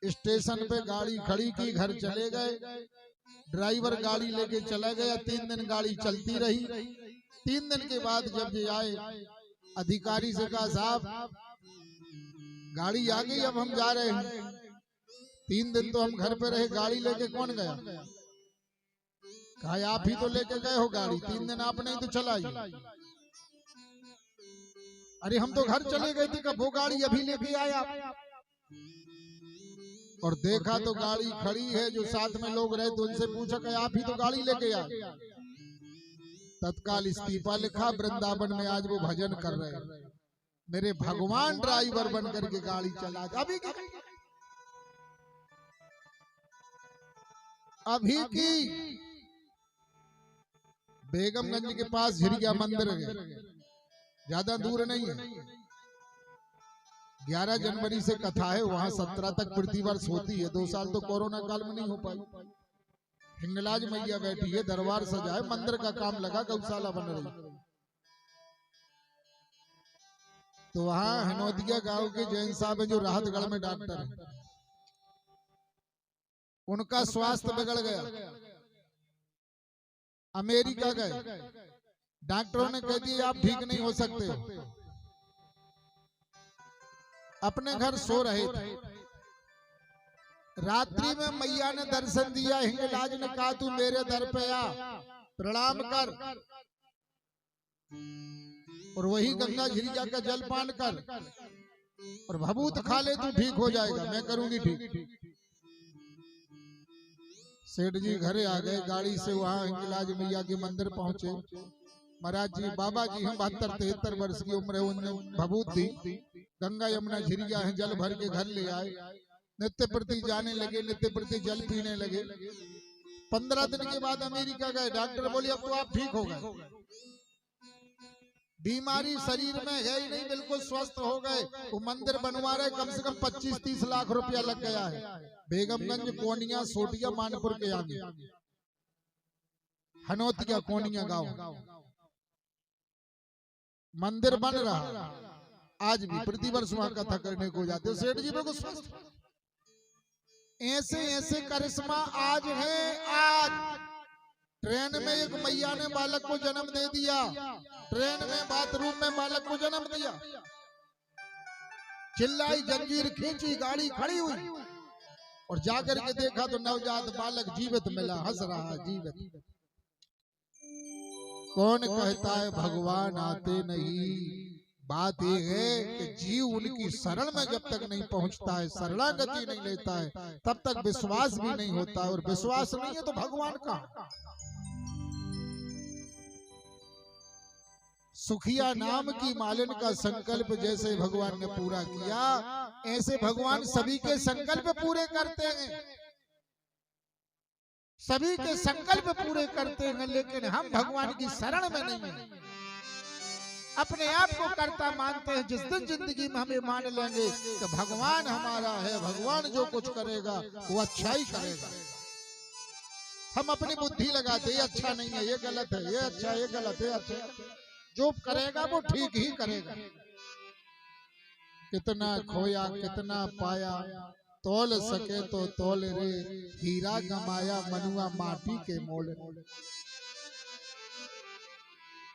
स्टेशन पे गाड़ी खड़ी की, घर चले गए, ड्राइवर गाड़ी लेके चला गया। 3 दिन गाड़ी चलती रही। 3 दिन के बाद जब ये आए, अधिकारी से कहा साहब गाड़ी आ गई, अब हम जा रहे हैं। 3 दिन तो हम घर पे रहे, गाड़ी लेके कौन गया? कहा आप ही तो लेके गए हो गाड़ी, 3 दिन आपने ही तो चलाई। अरे हम तो घर चले गए थे, कब वो गाड़ी अभी लेके आया? और देखा तो गाड़ी खड़ी है, जो साथ में लोग रहे तो उनसे पूछा कि आप ही तो गाड़ी लेके आए। तत्काल इस्तीफा लिखा, वृंदावन में आज वो भजन कर रहे हैं, मेरे भगवान ड्राइवर बन करके गाड़ी चला। अभी की बेगमगंज के पास झिरिया मंदिर है, ज्यादा दूर नहीं है। 11 जनवरी से कथा है, वहां 17 तक प्रतिवर्ष होती है। 2 साल तो कोरोना काल में नहीं हो पाई। हिंगलाज मैया बैठी है, दरबार सजा है, मंदिर का काम लगा, गौशाला बन रही। तो वहां हनौदिया गांव के जैन साहब है जो राहतगढ़ में डॉक्टर है, उनका स्वास्थ्य बिगड़ गया। अमेरिका गए, डॉक्टरों ने कह दिया आप ठीक नहीं हो सकते हो। अपने घर सो रहे थे, रात्रि में मैया ने दर्शन दिया। हिंगलाज ने कहा तू मेरे दर पे आ, प्रणाम कर और वही गंगा झिरिया का जल पान कर और भभूत खा ले, तू ठीक हो जाएगा, मैं करूंगी ठीक। सेठ जी घरे आ गए, गाड़ी से वहां हिंगलाज मैया के मंदिर पहुंचे। महाराज जी बाबा जी हम 72-73 वर्ष की उम्र है, उन्होंने भभूत दी, गंगा यमुना झिरिया है, जल भर के घर ले आए। नित्य प्रति जाने लगे, नित्य प्रति जल पीने लगे। 15 दिन के बाद अमेरिका गए, डॉक्टर बोले अब तो आप ठीक हो गए, बीमारी शरीर में है ही नहीं, बिल्कुल स्वस्थ हो गए। वो मंदिर बनवा रहे, कम से कम 25-30 लाख रुपया लग गया है। बेगमगंज, कोनिया, सोटिया, मानपुर के आगे, हनौतिया, कोनिया गांव मंदिर बन रहा। आज भी प्रतिवर्ष वहां कथा करने को जाते। सेठ जी बिल्कुल स्वस्थ। ऐसे ऐसे करिश्मा आज है। आज ट्रेन में एक मैया ने बालक को जन्म दे दिया, ट्रेन में बाथरूम में बालक को जन्म दिया। चिल्लाई, जंजीर खींची, गाड़ी खड़ी हुई और जाकर के देखा तो नवजात बालक जीवित मिला, हंस रहा जीवित। कौन कहता है भगवान आते नहीं? बात यह है कि जीव उनकी शरण में जब तक नहीं पहुंचता है, शरणागति नहीं लेता है, तब तक विश्वास भी नहीं होता। और विश्वास नहीं है तो भगवान का। सुखिया नाम की मालिन का संकल्प जैसे भगवान ने पूरा किया, ऐसे भगवान सभी के संकल्प पूरे करते हैं, सभी के संकल्प पूरे करते हैं। लेकिन हम भगवान की शरण में नहीं हैं, अपने आप को कर्ता मानते हैं। जिस दिन जिंदगी में हमें मान लेंगे कि भगवान हमारा है, भगवान जो कुछ करेगा वो अच्छा ही करेगा। हम अपनी बुद्धि लगाते, ये अच्छा नहीं है, ये गलत है, ये अच्छा, ये गलत है, अच्छा, जो करेगा वो ठीक ही करेगा। कितना खोया कितना पाया, तोल सके तो तोल रे, हीरा गमाया मनुआ माटी के मोल।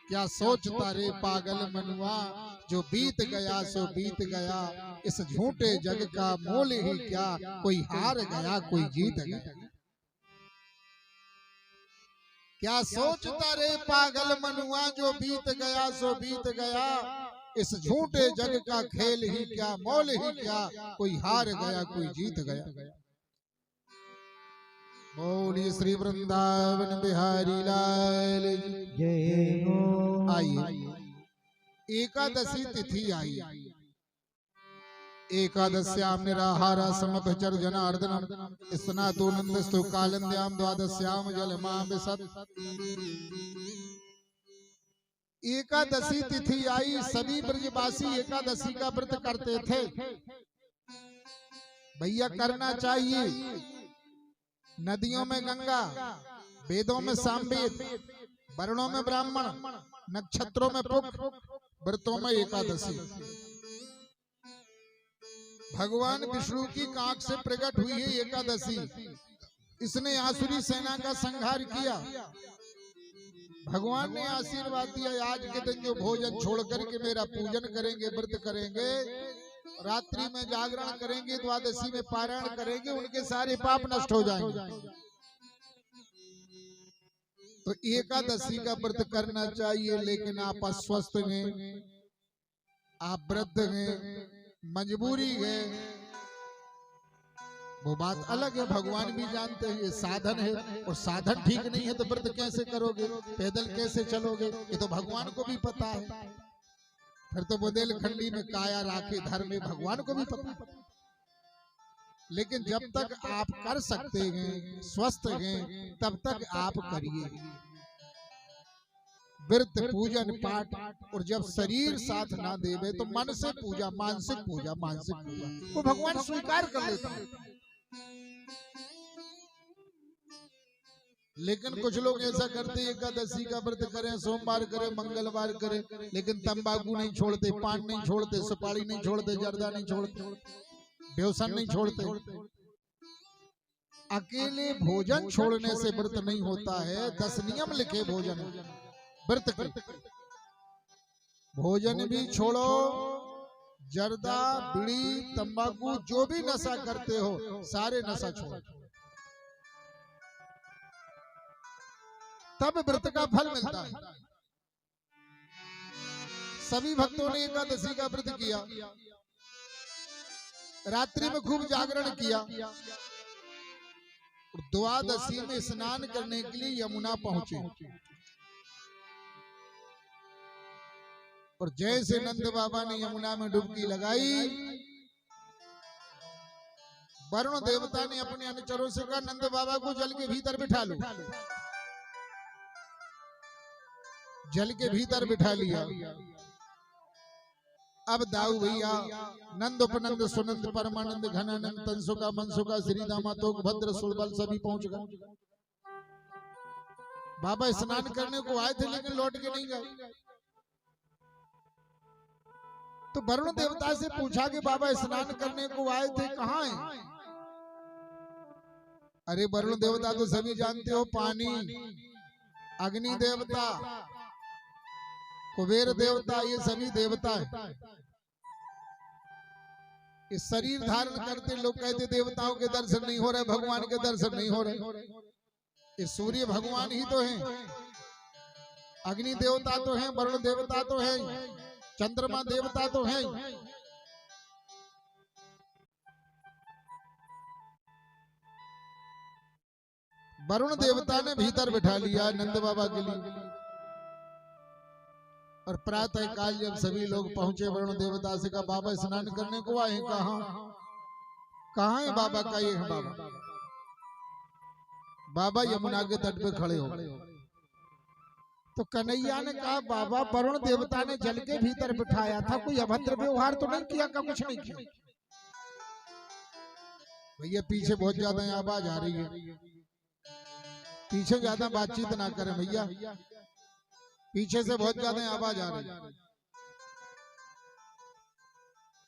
क्या सोचता रे पागल मनुआ, जो बीत गया सो बीत गया, इस झूठे जग का मोल ही क्या, कोई हार गया कोई जीत गया। क्या सोचता रे पागल मनुआ, जो बीत गया सो बीत गया, इस झूठे जग का खेल ही क्या, मोल ही क्या, कोई हार गया कोई जीत गया। बोलिए श्री वृंदावन बिहारी लाल जय हो। आइए एकादशी तिथि आई। एकादश्याम निराहारा समभचर जनार्दनम, स्नातो नंदस्तु कालंद्याम द्वादश्याम जलमा विशद। एकादशी तिथि आई, सभी ब्रजवासी एकादशी का व्रत करते थे। भैया करना चाहिए। नदियों में गंगा, वेदों में सामवेद, वर्णों में ब्राह्मण, नक्षत्रों में पुक, व्रतों में एकादशी। भगवान विष्णु की कांख से प्रकट हुई है एकादशी। इसने आसुरी सेना का संहार किया। भगवान ने आशीर्वाद दिया, आज के दिन जो भोजन छोड़ करके मेरा पूजन करेंगे, व्रत करेंगे, रात्रि में जागरण करेंगे, द्वादशी में पारायण करेंगे, उनके सारे पाप नष्ट हो जाएंगे। तो एकादशी का व्रत करना चाहिए। लेकिन आप अस्वस्थ हैं, आप वृद्ध हैं, मजबूरी है, वो बात अलग है। भगवान भी जानते हैं ये साधन है, और साधन ठीक नहीं है तो व्रत कैसे करोगे, पैदल कैसे चलोगे, ये तो भगवान को भी पता है। फिर तो बुंदेलखंडी में काया राखे धर्म में, भगवान को भी पता है। लेकिन जब तक आप कर सकते हैं, स्वस्थ हैं, तब तक आप करिए व्रत, पूजन, पाठ। और जब शरीर साथ ना देवे तो मन से पूजा, मानसिक पूजा, मानसिक पूजा वो भगवान स्वीकार कर लेता है। लेकिन कुछ लोग ऐसा करते हैं, एकादशी का व्रत करें, सोमवार करें, मंगलवार करें, लेकिन तंबाकू नहीं छोड़ते, पान नहीं छोड़ते, सुपारी नहीं छोड़ते, जर्दा नहीं छोड़ते, व्यसन नहीं छोड़ते। अकेले भोजन छोड़ने से व्रत नहीं होता है। 10 नियम लिखे भोजन व्रत के। भोजन भी छोड़ो, जर्दा, बीड़ी, तंबाकू, जो भी नशा करते हो, सारे नशा छोड़ो, तब व्रत का फल मिलता है। सभी भक्तों ने एकादशी का व्रत किया, रात्रि में खूब जागरण किया, और द्वादशी में स्नान करने के लिए यमुना पहुंचे। और जैसे नंद बाबा ने यमुना में डुबकी लगाई, वरुण देवता ने अपने अनुचरों से कहा, नंद बाबा को जल के भीतर बिठा लो। जल के भीतर बिठा लिया। अब दाऊ भैया नंद उपनंद सुनंद परमानंद घनानंद तंसुका मनसुका श्री दामातोक भद्र सुरबल सभी पहुंच गए। बाबा स्नान करने को आए थे, लेकिन लौट के नहीं गए। तो वरुण देवता से पूछा कि बाबा स्नान करने को आए थे, कहाँ हैं? अरे वरुण देवता तो सभी जानते हो, पानी, अग्नि देवता, कुबेर देवता, ये सभी देवता है। इस शरीर धारण करते लोग कहते देवताओं के दर्शन नहीं हो रहे, भगवान के दर्शन नहीं हो रहे। ये सूर्य भगवान ही तो हैं, अग्नि देवता तो हैं, वरुण देवता तो हैं, चंद्रमा देवता तो हैं। वरुण देवता ने भीतर बिठा लिया नंद बाबा के लिए। और प्रातः काल जब सभी लोग पहुंचे, वरुण देवता से कहा, बाबा स्नान करने को आए, कहाँ है बाबा? का ये है बाबा। बाबा यमुना के तट पे खड़े हो। तो कन्हैया ने कहा, बाबा वरुण देवता ने जल के भीतर बिठाया था, कोई अभद्र व्यवहार तो नहीं किया? का कुछ नहीं किया। भैया पीछे बहुत ज्यादा आवाज आ रही है, पीछे ज्यादा बातचीत ना करें भैया, पीछे से बहुत ज्यादा आवाज आ रही है,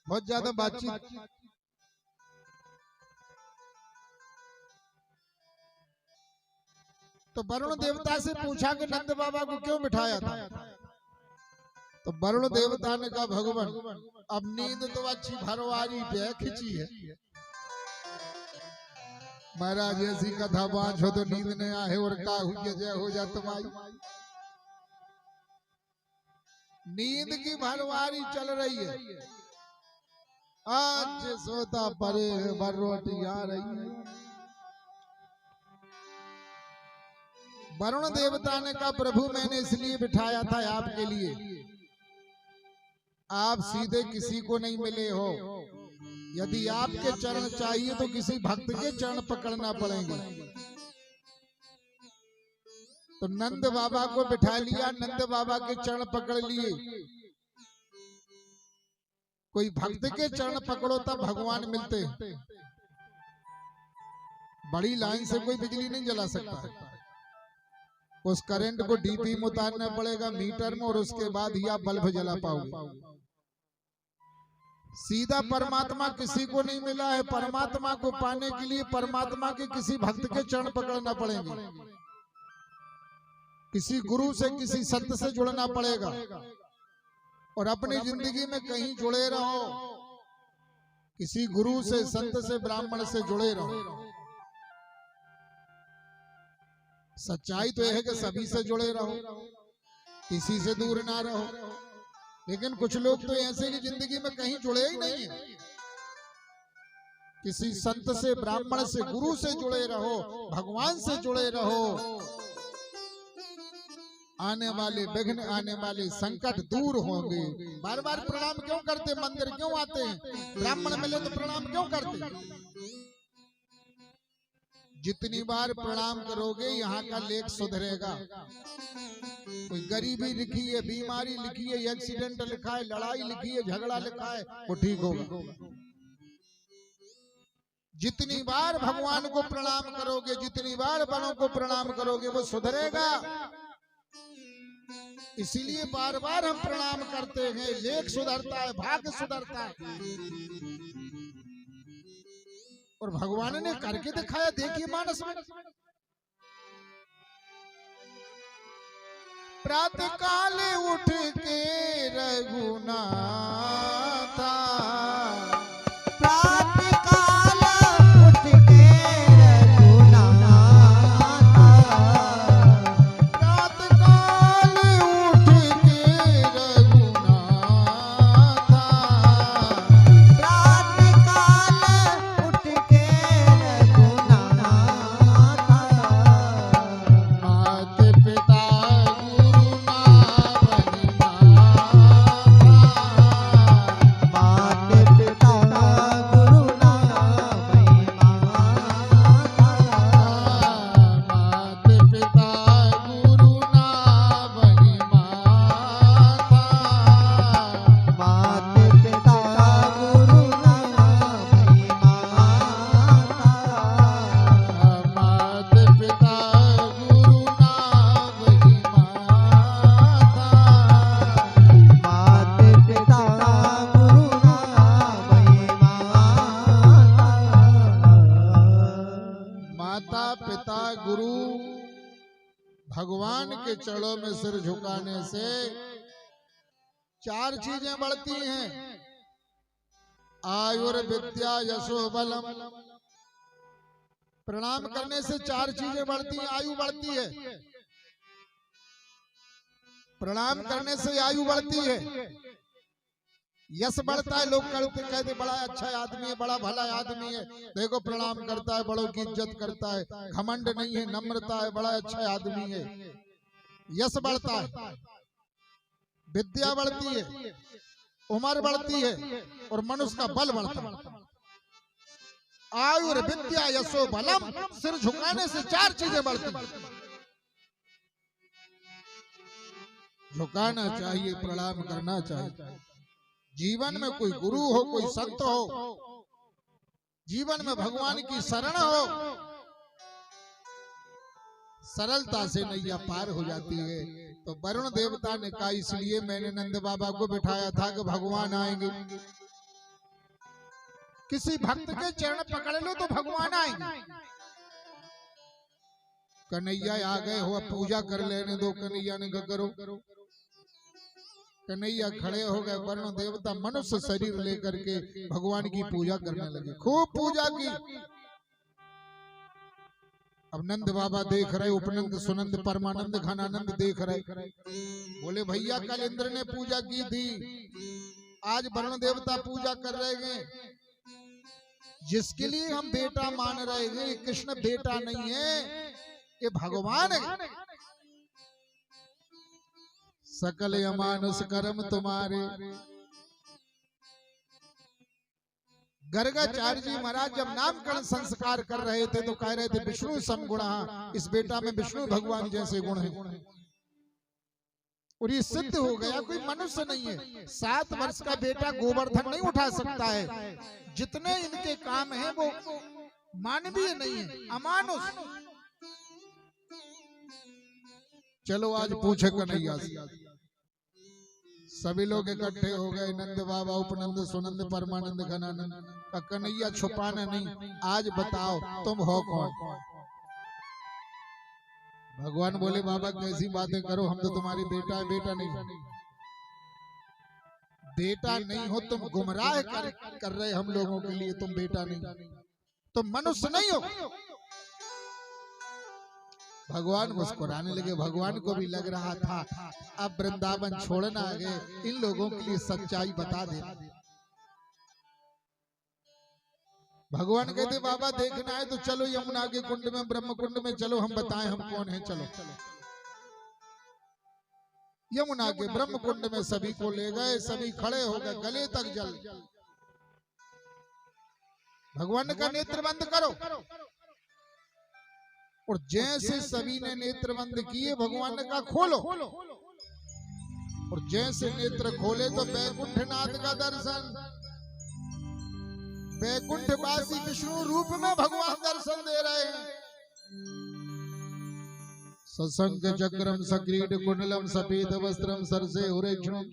बहुत ज्यादा बातचीत। तो वरुण देवता से पूछा कि नंद बाबा को क्यों बिठाया था? तो वरुण देवता ने कहा भगवान अब नींद तो अच्छी भरवारी पे खिंची है, महाराज ऐसी कथा बाँचो तो नींद नहीं आए और का हुई जय हो जा तुम्हारी। नींद की भरवारी चल रही है, आज सोता परे बरोटी आ रही है। वरुण देवता ने कहा प्रभु मैंने इसलिए बिठाया था आपके लिए, आप सीधे किसी को नहीं मिले हो, यदि आपके चरण चाहिए तो किसी भक्त के चरण पकड़ना पड़ेंगे। तो नंद बाबा को बिठा लिया, नंद बाबा के चरण पकड़ लिए। कोई भक्त के चरण पकड़ो तब भगवान मिलते हैं, बड़ी लाइन से कोई बिजली नहीं जला सकता, उस करंट को डीपी में उतारना पड़ेगा मीटर में, और उसके बाद ही आप बल्ब जला पाओगे। सीधा परमात्मा किसी को नहीं मिला है, परमात्मा को पाने के लिए परमात्मा के किसी भक्त के चरण पकड़ना पड़ेंगे, किसी गुरु से किसी संत से जुड़ना पड़ेगा। और अपनी जिंदगी में कहीं जुड़े रहो, किसी गुरु से संत से ब्राह्मण से जुड़े रहो। सच्चाई तो यह है कि सभी से जुड़े रहो, किसी से दूर ना रहो। लेकिन कुछ लोग तो ऐसे की जिंदगी में कहीं जुड़े ही नहीं है, किसी संत से ब्राह्मण से गुरु से जुड़े रहो, भगवान से जुड़े रहो। आने वाले विघ्न आने वाले संकट दूर होंगे। बार बार प्रणाम क्यों करते, मंदिर क्यों आते हैं, ब्राह्मण मिले तो प्रणाम क्यों करते? जितनी बार प्रणाम करोगे यहाँ का लेख सुधरेगा। कोई गरीबी लिखी है, बीमारी लिखी है, एक्सीडेंट लिखा है, लड़ाई लिखी है, झगड़ा लिखा है, वो ठीक होगा। जितनी बार भगवान को प्रणाम करोगे, जितनी बार बड़ों को प्रणाम करोगे, वो सुधरेगा। इसीलिए बार बार हम प्रणाम करते हैं, लेख सुधरता है, भाग्य सुधरता है। और भगवान ने करके दिखाया, देखिए मानस में। प्रातः काल उठ के रघुनाथा, प्रातः काल उठ के रघुनाथा, प्रातः काल उठ के रघुनाथा, प्रातः काल उठ के रघुनाथा, माते पिता भगवान के चरणों में सिर झुकाने से चार चीजें बढ़ती हैं, आयुर्विद्या यशो बलम। प्रणाम करने से चार चीजें बढ़ती हैं, आयु बढ़ती है, प्रणाम करने से आयु बढ़ती है, यश बढ़ता है। लोग कहते बड़ा अच्छा आदमी है, बड़ा भला आदमी है, देखो प्रणाम करता है, बड़ों की इज्जत करता है, घमंड नहीं है, नम्रता है, बड़ा अच्छा आदमी है। यश बढ़ता है, विद्या बढ़ती है, उम्र बढ़ती है, और मनुष्य का बल बढ़ता है। आयु विद्या यशो बलम, सिर झुकाने से चार चीजें बढ़ती हैं। झुकाना चाहिए, प्रणाम करना चाहिए। जीवन में कोई गुरु हो, कोई संत हो, जीवन में भगवान की शरण हो, सरलता से नैया पार हो जाती है। तो वरुण देवता ने कहा इसलिए मैंने नंद बाबा को बिठाया था कि भगवान आएंगे। किसी भक्त के चरण पकड़ लो तो भगवान आएंगे। कन्हैया आ गए हो, अब पूजा कर लेने दो। कन्हैया ने कहा करो। कन्हैया खड़े हो गए, वर्ण देवता मनुष्य शरीर लेकर के भगवान की पूजा करने लगे, खूब पूजा की। अब नंद बाबा देख रहे, उपनंद सुनंद परमानंद घनानंद देख रहे। बोले भैया कल इंद्र ने पूजा की थी, आज वर्ण देवता पूजा कर रहे हैं। जिसके लिए हम बेटा मान रहे हैं, कृष्ण बेटा नहीं है, ये भगवान है। सकल अमानुष कर्म तुम्हारे। गर्गाचार्य जी महाराज जब नामकरण संस्कार कर रहे थे तो कह रहे थे विष्णु समगुणा, इस बेटा में विष्णु भगवान जैसे गुण हैं। और ये सिद्ध हो गया, कोई मनुष्य नहीं है। 7 वर्ष का बेटा गोवर्धन नहीं उठा सकता है। जितने इनके काम हैं वो मानवीय नहीं है, अमानुष। चलो आज पूछे कन्हैया से। सभी लोग इकट्ठे हो गए, नंद बाबा उपनंद सुनंद परमानंद घनानंद। कन्हैया छुपाना नहीं, आज बताओ तुम हो कौन। भगवान बोले बाबा कैसी बातें करो, हम तो तुम्हारे बेटा है, बेटा नहीं। बेटा नहीं हो तुम, गुमराह कर रहे हम लोगों के लिए। तुम बेटा नहीं, तुम मनुष्य नहीं हो। भगवान मुस्कुराने लगे। भगवान को भी लग रहा था अब वृंदावन छोड़ना आगे, इन लोगों के लिए सच्चाई बता दे। भगवान कहते बाबा देखना है तो चलो यमुना के कुंड में, ब्रह्म कुंड में चलो, हम बताएं हम कौन हैं। चलो यमुना के ब्रह्म कुंड में सभी को ले गए। सभी खड़े हो गए, गले तक जल। भगवान का नेत्र बंद करो। और जैसे सभी ने नेत्र बंद किए, भगवान ने कहा खोलो। और जैसे नेत्र खोले तो वैकुंठनाथ का दर्शन। वैकुंठवासी विष्णु रूप में भगवान दर्शन दे रहे हैं। सशंक चक्रम सक्रीड कुंडलम सफेद वस्त्रम सरसे उरेक्षणम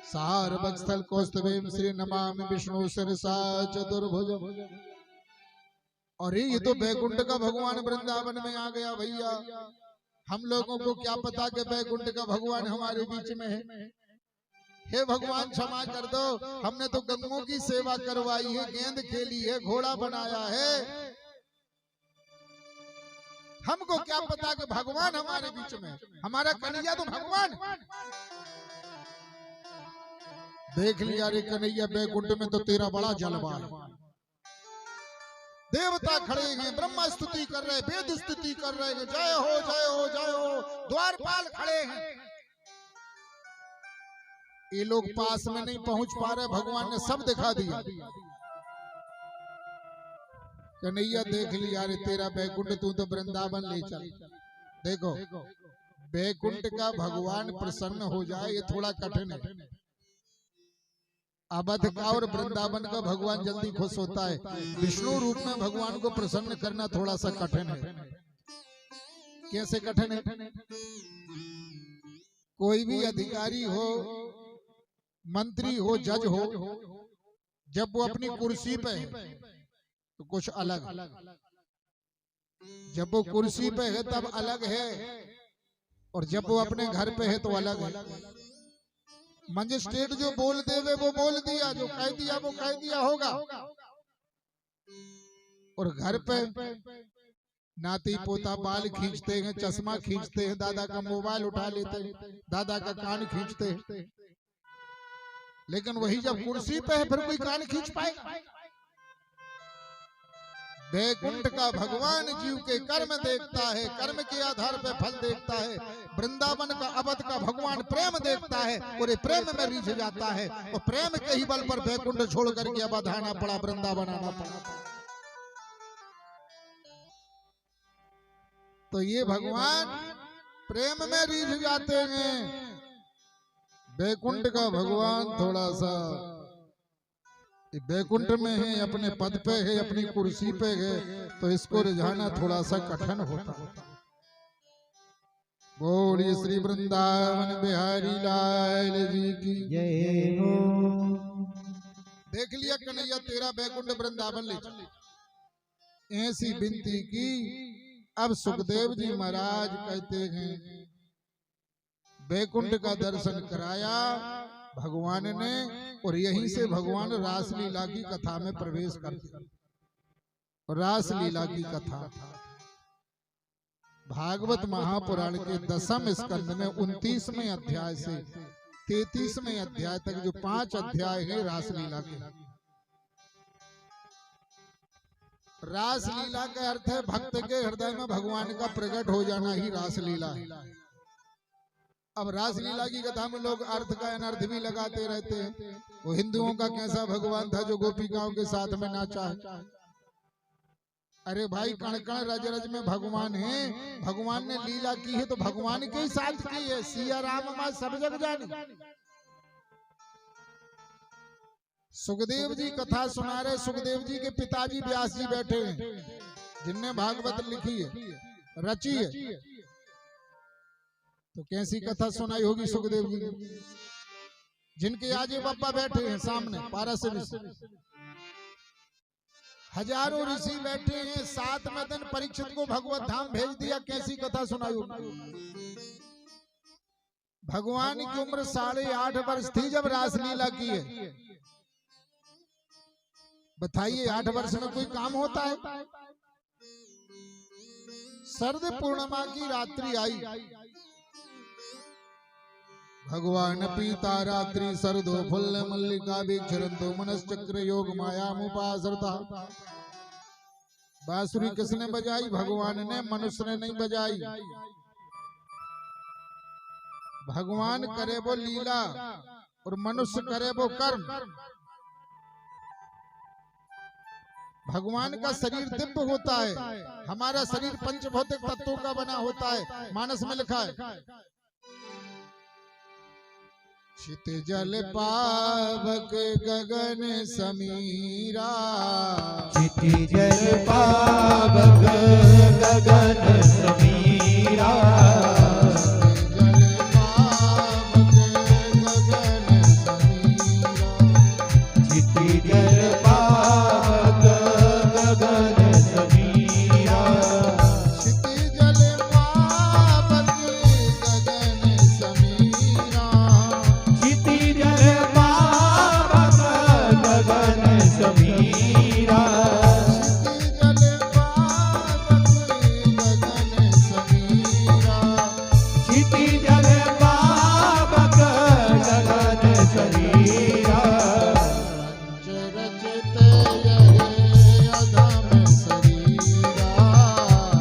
सार बक्षस्थल कौस्तुभेम श्री नमामि विष्णु शिरसा चतुर्भुज। अरे ये तो बैकुंठ का भगवान वृंदावन में आ गया भैया। हम लोगों को क्या पता कि बैकुंठ का भगवान हमारे बीच में है। हे भगवान क्षमा कर दो, हमने तो गंगों की सेवा करवाई है, गेंद खेली है, घोड़ा बनाया है। हमको क्या पता कि भगवान हमारे बीच में। हमारा कन्हैया तो भगवान। देख लिया रे कन्हैया, बैकुंठ में तो तेरा बड़ा जलवा है। देवता खड़े हैं, ब्रह्मा स्तुति कर रहे, वेद स्तुति कर रहे हैं, जय हो जय हो जय हो। द्वारपाल खड़े हैं। ये लोग पास में नहीं पहुंच पा रहे, भगवान ने सब दिखा दिया। कन्हैया देख लिया रे तेरा बैकुंठ, तू तो वृंदावन ले चल। देखो बैकुंठ का भगवान प्रसन्न हो जाए ये थोड़ा कठिन है। अवध का और वृंदावन का भगवान जल्दी खुश होता है। विष्णु रूप में भगवान को प्रसन्न करना थोड़ा सा कठिन है। कैसे कठिन है? कोई भी अधिकारी हो, मंत्री हो, जज हो, जब वो अपनी कुर्सी पे है तो कुछ अलग, जब वो कुर्सी पे है तब अलग है, और जब वो अपने घर पे है तो अलग है। मजिस्ट्रेट जो बोल देवे वो बोल दिया, जो कह दिया वो कह दिया होगा। और घर पे नाती पोता बाल खींचते हैं, चश्मा खींचते हैं, दादा का मोबाइल उठा लेते हैं, दादा का कान खींचते हैं। लेकिन वही जब कुर्सी पे है फिर कोई कान खींच पाएगा? बैकुंठ का भगवान जीव के कर्म देखता है, कर्म के आधार पे फल देखता है। वृंदावन का अवध का भगवान प्रेम देखता है, और ये प्रेम में रिझ जाता है, और प्रेम के ही बल पर बैकुंठ छोड़ करके अवध आना पड़ा, वृंदावन आना पड़ा। तो ये भगवान प्रेम में रिझ जाते हैं। बैकुंठ का भगवान थोड़ा सा बैकुंठ में है, अपने पद पे है, अपनी कुर्सी पे है, तो इसको रिझाना थोड़ा सा कठिन होता है। बोलिए श्री वृंदावन बिहारी लाल जी की जय हो। देख लिया कन्हैया तेरा बैकुंठ वृंदावन ले चल। ऐसी विनती की, अब सुखदेव जी महाराज कहते हैं वैकुंठ का दर्शन कराया भगवान ने, और यहीं से भगवान रासलीला की कथा में प्रवेश करते। रासलीला की कथा भागवत महापुराण के 10वें स्कंद में 29वें अध्याय से 33वें अध्याय तक जो 5 अध्याय है रासलीला के। रासलीला का अर्थ है भक्त के हृदय में भगवान का प्रकट हो जाना ही रासलीला है। अब रासलीला की कथा में लोग अर्थ का अनर्थ भी लगाते रहते हैं। वो हिंदुओं का कैसा भगवान था जो गोपिकाओं के साथ में नाचा है? अरे भाई, कण कण रज रज में भगवान है। भगवान ने लीला की है तो भगवान के ही साथ की है। सिया राम मां सब जग जानी। सुखदेव जी कथा सुना रहे। सुखदेव जी के पिताजी व्यास जी बैठे हैं, जिनने भागवत लिखी है, रची है। तो कैसी कथा सुनाई होगी सुखदेव जी ने, जिनके आजे बाबा बैठे हैं सामने पारस ऋषि। हजारों ऋषि बैठे हैं। 7 दिन परीक्षित को भगवत धाम भेज दिया। कैसी कथा सुनाई होगी? भगवान की उम्र 8.5 वर्ष थी जब रासलीला की है। बताइए 8 वर्ष में कोई काम होता है? शरद पूर्णिमा की रात्रि आई। भगवान पीता रात्रि शरदो फुल्ल मल्लिका विचरंतो मनश्चक्र योग माया मुपासरता। बांसुरी किसने बजाई? भगवान ने, मनुष्य ने नहीं बजाई। भगवान करे वो लीला और मनुष्य करे वो कर्म। भगवान का शरीर दिव्य होता है, हमारा शरीर पंचभौतिक तत्वों का बना होता है। मानस में लिखा है क्षितिजल पावक गगन समीरा। क्षितिजल पावक गगन समीरा। क्षितिजल पावक गगन समीरा। क्षितिजल पावक गगन समीरा। क्षितिजल पावक गगन समीरा। क्षितिजल पावक गगन समीरा।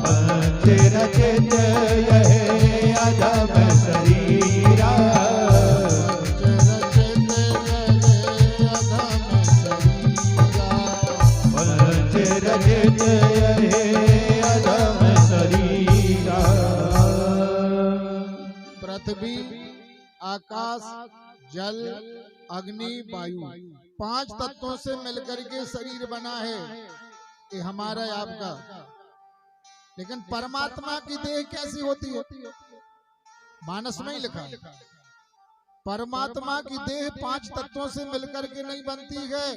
पंच रचित यह अधम शरीरा। पंच रचित यह अधम शरीरा। पृथ्वी, आकाश, जल, अग्नि, वायु, 5 तत्वों से मिलकर के शरीर बना है। ये हमारा है, आपका। लेकिन परमात्मा की देह कैसी होती है? मानस में ही लिखा है परमात्मा की देह 5 तत्वों से मिलकर के नहीं बनती है।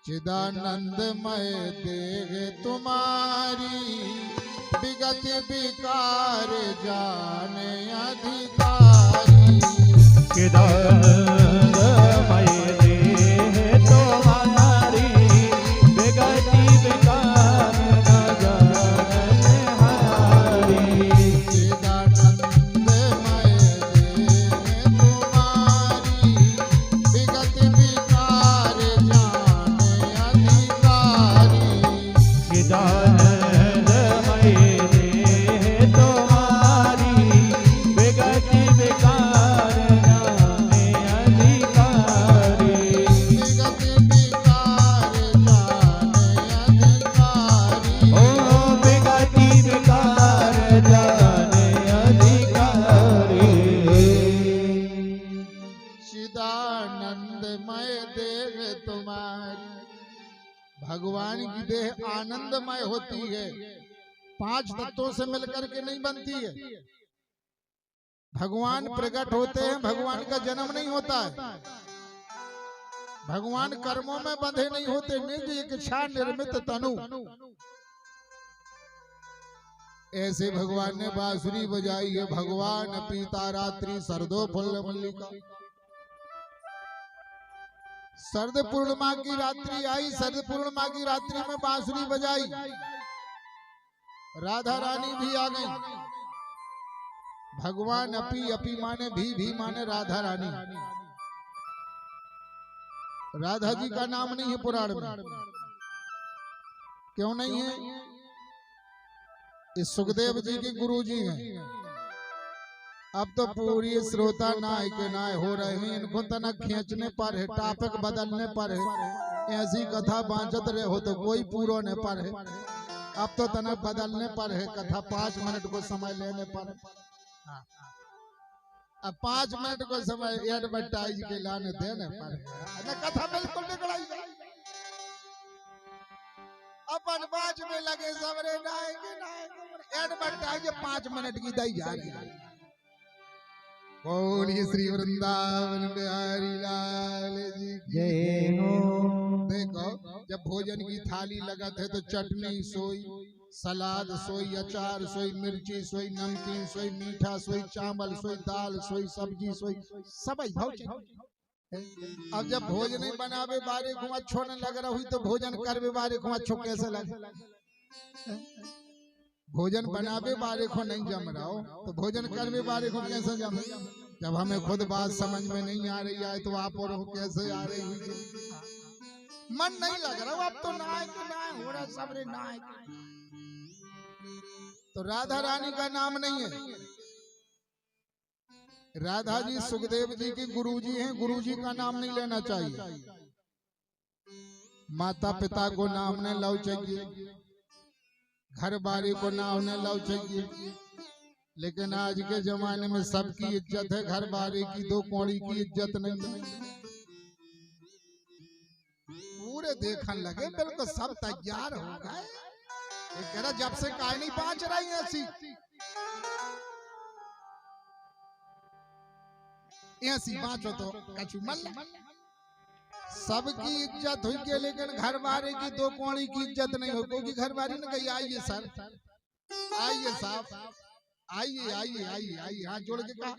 चिदानंदमय देह तुम्हारी विगत विकार जाने अधिकारी। चिदानंदमय देह तुम्हारी विगत विकार न जानहारी। चिदानंदमय देह तुम्हारी विगत विकार जाने अधिकारी। चिदानंदमय देह तुम्हारी विगत विकार जाने अधिकारी। विगत विकार जाने अधिकारी। ओ विगत विकार जाने अधिकारी। चिदानंदमय देह तुम्हारी। भगवान की देह आनंदमय होती है, 5 तत्वों से मिलकर के नहीं बनती है। भगवान प्रकट होते हैं, भगवान का जन्म नहीं होता है। भगवान कर्मों में बंधे नहीं होते, निज इच्छा निर्मित तनु। ऐसे भगवान ने बांसुरी बजाई है। भगवान पीता रात्रि सरदो फुल्ल मल्लिका। शरद पूर्णिमा की रात्रि आई, शरद पूर्णिमा की रात्रि में बांसुरी बजाई, राधा रानी भी आ गई। भगवान अपी, अपी माने भी माने राधा रानी। राधा जी का नाम नहीं है पुराण में। क्यों नहीं है? इस सुखदेव जी के गुरु जी हैं। अब तो पूरी श्रोता नाय के नाय हो रहे हैं। इनको तनक खींचने पर है, टॉपिक बदलने पर है। ऐसी कथा बांचत रहे हो तो कोई पूरा न पर है। अब तो तनक बदलने पर है, कथा 5 मिनट को समय लेने पर है। अब 5 मिनट को समय एडवर्टाइज के लाने देने पर है। कथा बिल्कुल बिगड़ाई जाए। अपन 5 में लगे सबरे नायक एडवर्टाइज 5 मिनट की दी जा रही है। बोलिए श्री वृंदावन बिहारी लाल जी की जय हो। देखो, जब भोजन की थाली लगत है तो चटनी सोई, सलाद सोई, अचार सोई, मिर्ची सोई, नमकीन सोई, मीठा सोई, चावल सोई, दाल सोई, सब्जी सोई, सब अब जब भोजन नहीं बनावे बारे को अच्छो न लग रहा हुई तो भोजन करवे बारे को अच्छो कैसे लगे? भोजन बनावे बारे को नहीं जम रहा हो तो भोजन करवे बारे को कैसे जम? जब हमें खुद बात समझ में नहीं आ रही है तो आप और कैसे आ रही हुई? मन नहीं लग रहा। अब तो नायक हो रहा, सबरे नायक। तो राधा रानी का नाम नहीं है। राधा जी सुखदेव जी के गुरु जी हैं। गुरु जी का नाम नहीं लेना चाहिए। माता पिता को नाम न लो चाहिए, घर बारी को नाम न लो चाहिए। लेकिन आज के जमाने में सबकी इज्जत है, घर बारी की 2 कौड़ी की इज्जत नहीं है। पूरे देखने लगे, बिल्कुल सब तैयार हो गए। ये कह रहा जब से काय नहीं पाँच रही ऐसी ऐसी बाँचो तो कछु मल्ला। सबकी इज्जत हुई के लेकिन घर वाले की 2 कौड़ी की इज्जत नहीं हो। क्योंकि घर वाली ने कही आइए सर, आइए साहब, आइए आइए आइए आइए, हाथ जोड़ के कहा।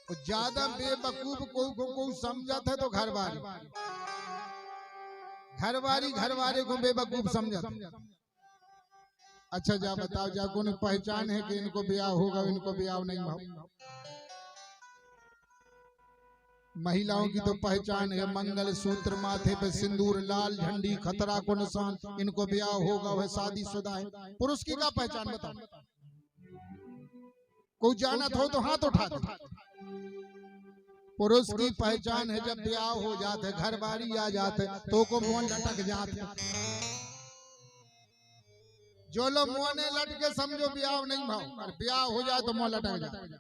तो ज्यादा बेवकूफ को समझा था तो घर वाले को बेवकूफ समझा। अच्छा जा बताओ, जा को पहचान है कि इनको ब्याह होगा, इनको ब्याह नहीं होगा? महिलाओं की तो पहचान है, मंगल सूत्र, माथे पे सिंदूर, लाल झंडी, खतरा को निशान, इनको ब्याह होगा, वह शादीशुदा है। पुरुष की क्या पहचान बताओ? कोई जानत हो तो हाथ उठा दो। पुरुष की पहचान है जब ब्याह हो जाते, घर बारी आ जाते तो को मुंह लटक जाते। जो लोग मुंह ने लट के समझो ब्याह नहीं भाव, और ब्याह हो जाए तो मुंह लटक जाए।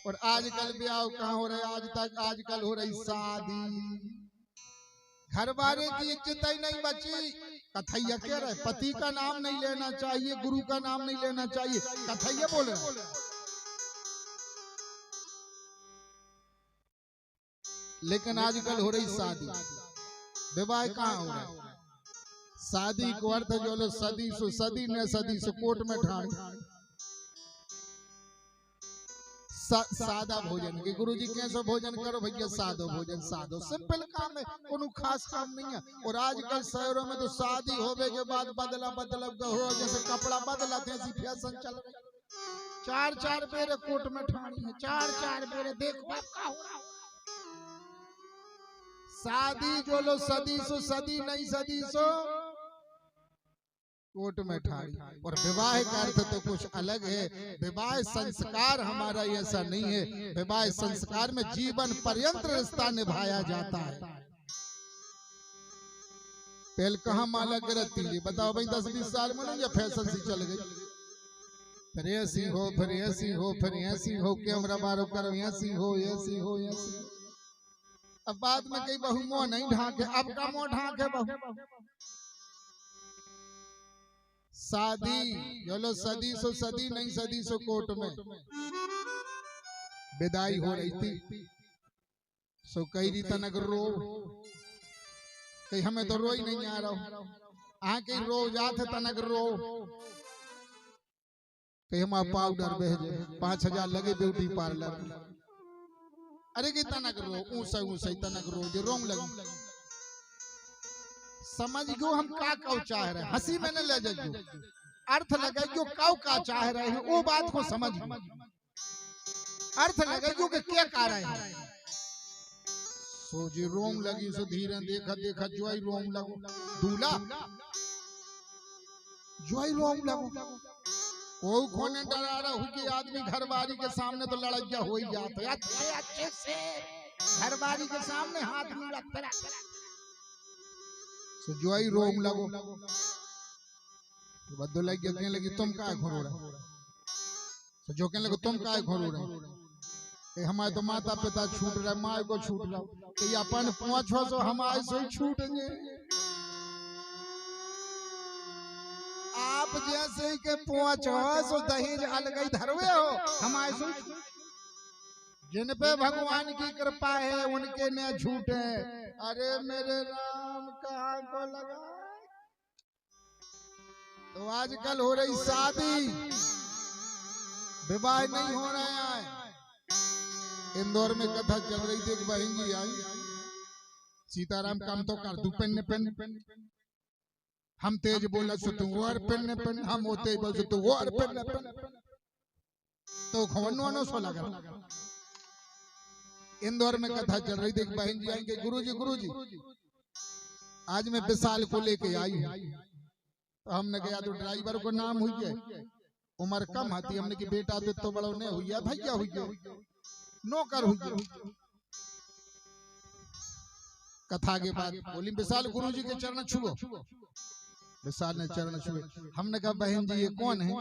और आजकल ब्याह कहाँ हो रहे? आजकल हो रही शादी। घर वाले की इज्जत ही नहीं बची। कथैया कह रहे पति का नाम नहीं लेना चाहिए, गुरु का नाम नहीं लेना चाहिए, कथैया बोल रहे। लेकिन आजकल हो रही शादी, विवाह कहाँ हो रहा है? शादी को अर्थ जो लो सदी सो कोर्ट में ठाड़ सादा भोजन के। गुरुजी कैसे भोजन करो भैया? सादो भोजन, सादो सिंपल काम है, कोनो खास काम नहीं है। और आजकल शहरों में तो शादी होने के बाद बदला गहरो जैसे कपड़ा बदला थे, ऐसी फैशन चल रही। 4 बेरे कोर्ट में ठाड़ी है, 4 बेरे। देखो आपका हो रहा। शादी जो लो सदी नहीं सदी सो कोर्ट में ठाड़ी। और विवाह का अर्थ तो कुछ अलग है। विवाह संस्कार हमारा ऐसा नहीं है। विवाह संस्कार में जीवन पर्यंत रिश्ता निभाया जाता है। पहले कहाँ माला गिरती है बताओ भाई? 10-20 साल में नहीं, या फैशन सी चल गई। फिर ऐसी हो, फिर ऐसी हो, फिर ऐसी हो, कैमरा बारो करो, ऐसी हो। अब बाद में कई बहू मुंह नहीं ढांके, अब का मुंह ढांके बहू। शादी चलो सदी नहीं सदी सो कोर्ट में विदाई हो रही थी। सो कई री तनक रो कहीं हमें तो रो ही नहीं आ रहा आके रो जाते तनक रो कहीं हम पाउडर भेजे 5000 लगे ब्यूटी पार्लर अरे की तनक रो ऊंसा तनक रो जो रोंग लगी समझ गयो हम का कौ चाह रहे हंसी में न ले जाइयो अर्थ लगाइयो कौ का चाह रहे हैं वो बात को समझ अर्थ लगाइयो कि क्या कह रहे हैं सो जी रोम लगी सो धीरे देखा देखा जोई रोम लगो दूल्हा जोई रोम लगो कोई खोने डरा रहा हुई कि आदमी घरवारी के सामने तो लड़ाइया हो ही जाता है अच्छे से घरवारी के सामने हाथ में लग सो जोई रोम लगो बदो लगी तुम का घोरो रहे सो जो कहने लगे तुम का घोरो रहे हमारे तो माता पिता छूट रहे माँ को छूट रहा कि अपन पहुंचो तो हमारे से छूटेंगे आप जैसे के पहुंचो सो दहेज अलग धरवे हो हमारे से जिन पे भगवान की कृपा है उनके न झूठे अरे मेरे राम कहाँ को लगा तो आजकल हो रही शादी विवाह नहीं हो रहा है इंदौर में कथा चल रही थी एक बहन जी आई सीताराम काम तो कर दू पेन पेन हम तेज बोला सो तू और पेन पेन हम होते बोल सो तू और पेन तो खवनो सो लगा इंदौर में कथा चल रही थी एक बहन जी आएंगे गुरुजी आज मैं विशाल को लेके आई तो हमने कहा तो ड्राइवर को नाम हुई है उम्र कम आती हमने की बेटा तो बड़ो नहीं हुई है भैया हुई नौकर हुई कथा के बाद बोली विशाल गुरुजी के चरण छुओ विशाल ने चरण छुए हमने कहा बहन जी ये कौन है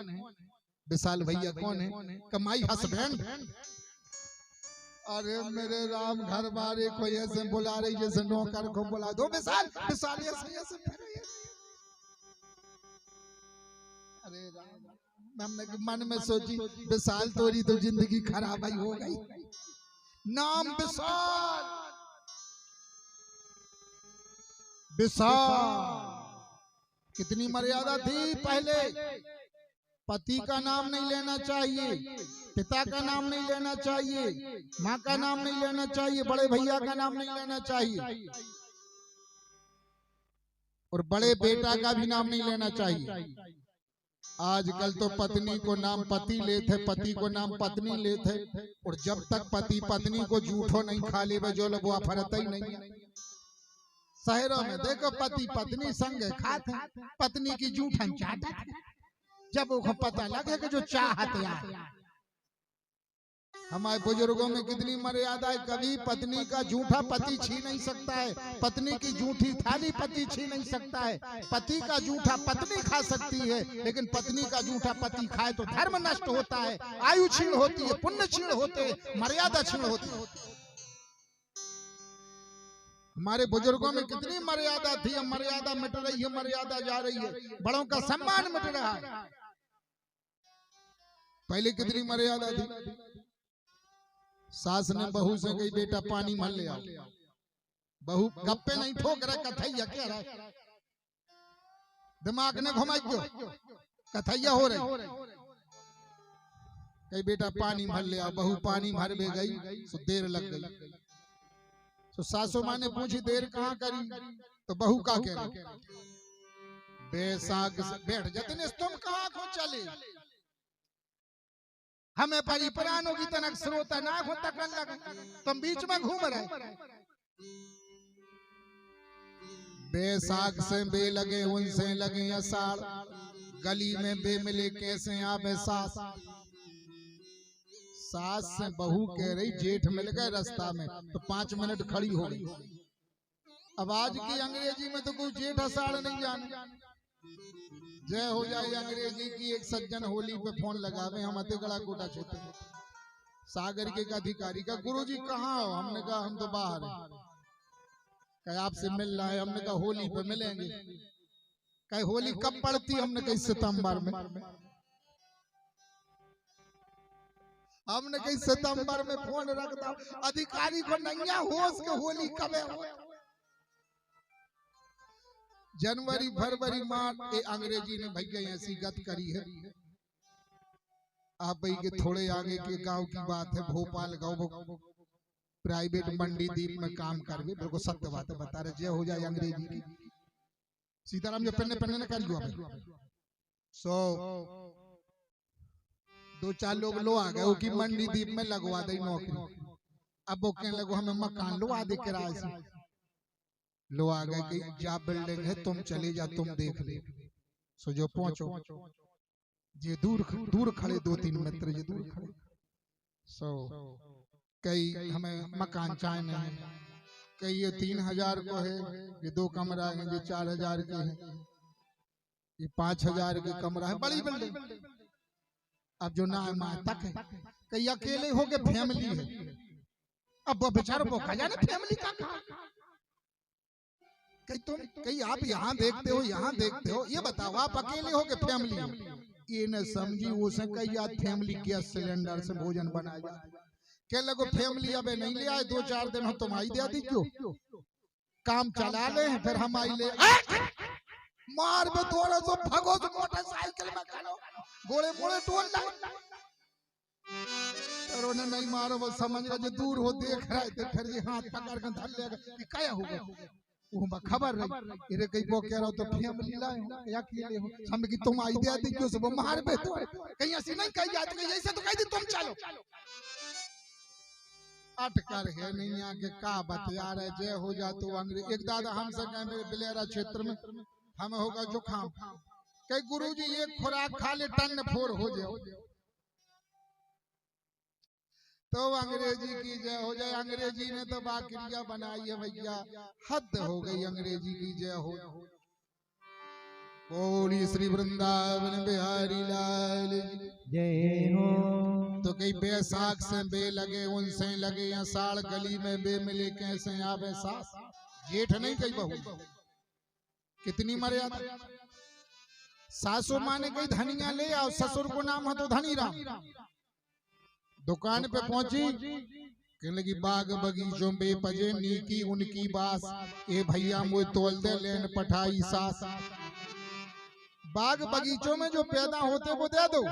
विशाल भैया कौन है कमाई हस्बैंड अरे मेरे राम घर बारे को ऐसे बुला रही जैसे नौकर को बुला दो विशाल विशाल ऐसे अरे राम हमने मन में सोची विशाल तोरी तो जिंदगी खराब ही हो गई नाम विशाल विशाल कितनी मर्यादा थी पहले पति का नाम नहीं लेना चाहिए पिता का नाम नहीं लेना चाहिए माँ का नाम नहीं लेना चाहिए बड़े भैया का नाम नहीं लेना चाहिए और बड़े बेटा का भी नाम नहीं लेना चाहिए आजकल तो पत्नी को नाम पति लेते पति को नाम पत्नी लेते और जब तक पति पत्नी को झूठो नहीं खा ले जो लोग वो फरता ही नहीं है शहरों में देखो पति पत्नी संग खाते पत्नी की झूठन चाहते जब वो पता लगे कि जो चाहते हैं हमारे बुजुर्गों में कितनी मर्यादा है कभी पत्नी का झूठा पति छीन नहीं सकता है पत्नी की झूठी थाली पति छीन नहीं सकता है पति का झूठा पत्नी खा सकती है लेकिन पत्नी का झूठा पति खाए तो धर्म नष्ट होता है आयु छीण होती है पुण्य छीण होते हैं मर्यादा छीण होती है हमारे बुजुर्गों में कितनी मर्यादा थी अब मर्यादा मिट रही है मर्यादा जा रही है बड़ों का सम्मान मिट रहा है पहले कितनी मर्यादा थी सास ने बहू से कही बेटा पानी भर ले आओ बहू गप्पे नहीं ठोक रहा कथैया कह रहा दिमाग ने घुमाई क्यों कथैया हो रही कही बेटा पानी भर ले आओ बहू पानी भर में गई तो देर लग गई तो सासू माँ ने पूछी देर कहाँ करी तो बहू का कह रही बैसाख बैठ जाते तुम कहाँ को चले हमें परिपरानों की तनक श्रोता ना हो तकन लगे तुम बीच में घूम रहे बैसाख से बे लगे उनसे लगे अषाढ़ गली में बे मिले कैसे आवे सास सास से बहू कह रही जेठ मिल गए रास्ता में तो 5 मिनट खड़ी हो गई अब आज की अंग्रेजी में तो कोई जेठ अषाढ़ नहीं जाने जय हो जाए अंग्रेजी की एक सज्जन होली पे फोन लगावे हम अतिगड़ा कोटा क्षेत्र में सागर के अधिकारी का गुरुजी कहाँ हो हमने कहा हम तो बाहर हैं कहा आपसे मिल रहा है हमने कहा होली पे मिलेंगे कहा होली कब पड़ती हमने कहा सितंबर में हमने कहीं सितंबर में फोन रख दो अधिकारी को नैया होश के होली कबे हो जनवरी फरवरी मार्च ये अंग्रेजी ने भैया ऐसी गत करी है। आप भाई के थोड़े आगे के गांव की बात है, भोपाल गांव प्राइवेट मंडी द्वीप में काम कर भी बिल्कुल सत्य बात है बता रहे जय हो जाए अंग्रेजी की सीताराम जो पन्ने पन्ने कर लिया सो 2-4 लोग लो आ गए वो की मंडी द्वीप में लगवा दे नौकरी। अब वो कहने लगो हमें मकान लुआ दे किराए से। लो आ गए कि जा बिल्डिंग है तुम चले जा तुम देख ले। सो जो पहुंचो जे दूर खड़े 2-3 मित्र जे दूर खड़े सो कई हमें मकान चाहिए है, कई ये 3000 को है, ये 2 कमरा है, ये 4000 के है, ये 5000 के कमरा है, बड़ी बिल्डिंग। अब जो ना तक है कई अकेले हो के फैमिली है। अब वो बेचारों को खा जाने फैमिली का कई आप यहाँ देखते हो यहाँ देखते हो, ये बताओ आप अकेले हो के फैमिली ये न समझी वो से कई याद फैमिली गैस सिलेंडर से भोजन बनाया जाए क्या लगो फैमिली अबे नहीं ले आए 2-4 दिन हो तुम आई दे दी क्यों काम चला ले फिर हम आई ले मार में थोड़ा सो भगो तो मोटरसाइकिल में खड़ो गोले मोड़े टोल पर उन्हें नहीं मारो वो समझ रहा जो दूर हो देख रहा है तो फिर ये हाथ पकड़ कर धर लेगा कि क्या होगा वो खबर रही इरे कहीं वो कह रहा हो तो फैमिली लाए हो या अकेले हो समझ कि तुम आई दे दी क्यों सब मार पे तो कहीं ऐसी नहीं कही जाती कहीं ऐसे तो कह दी तुम चलो अटकर है नहीं आके का बतिया रहे जय हो जा तो अंग्रेज एक दादा हमसे कहे मेरे बिलेरा क्षेत्र में हमें होगा जुकाम कई गुरुजी एक खुराक खा ले टन 4 हो जाओ तो अंग्रेजी की जय हो जाए। अंग्रेजी ने तो बाक्रिया बनाई है भैया हद हो गई अंग्रेजी की जय हो। बोली श्री वृंदावन बिहारी लाल जय हो। तो कई बैसाख से बे लगे उनसे लगे या साड़ गली में बे मिले कैसे आवे सास जेठ नहीं कही बहू कितनी मर्यादा। सासू माँ ने कही धनिया ले आओ ससुर को नाम है तो धनी राम। दुकान पे पहुंची कहने लगी बाग बगीचों बे पजे नीकी उनकी बास ए भैया मुझे तोल दे लेन पठाई सास। बाग बगीचों में जो पैदा होते वो दे दो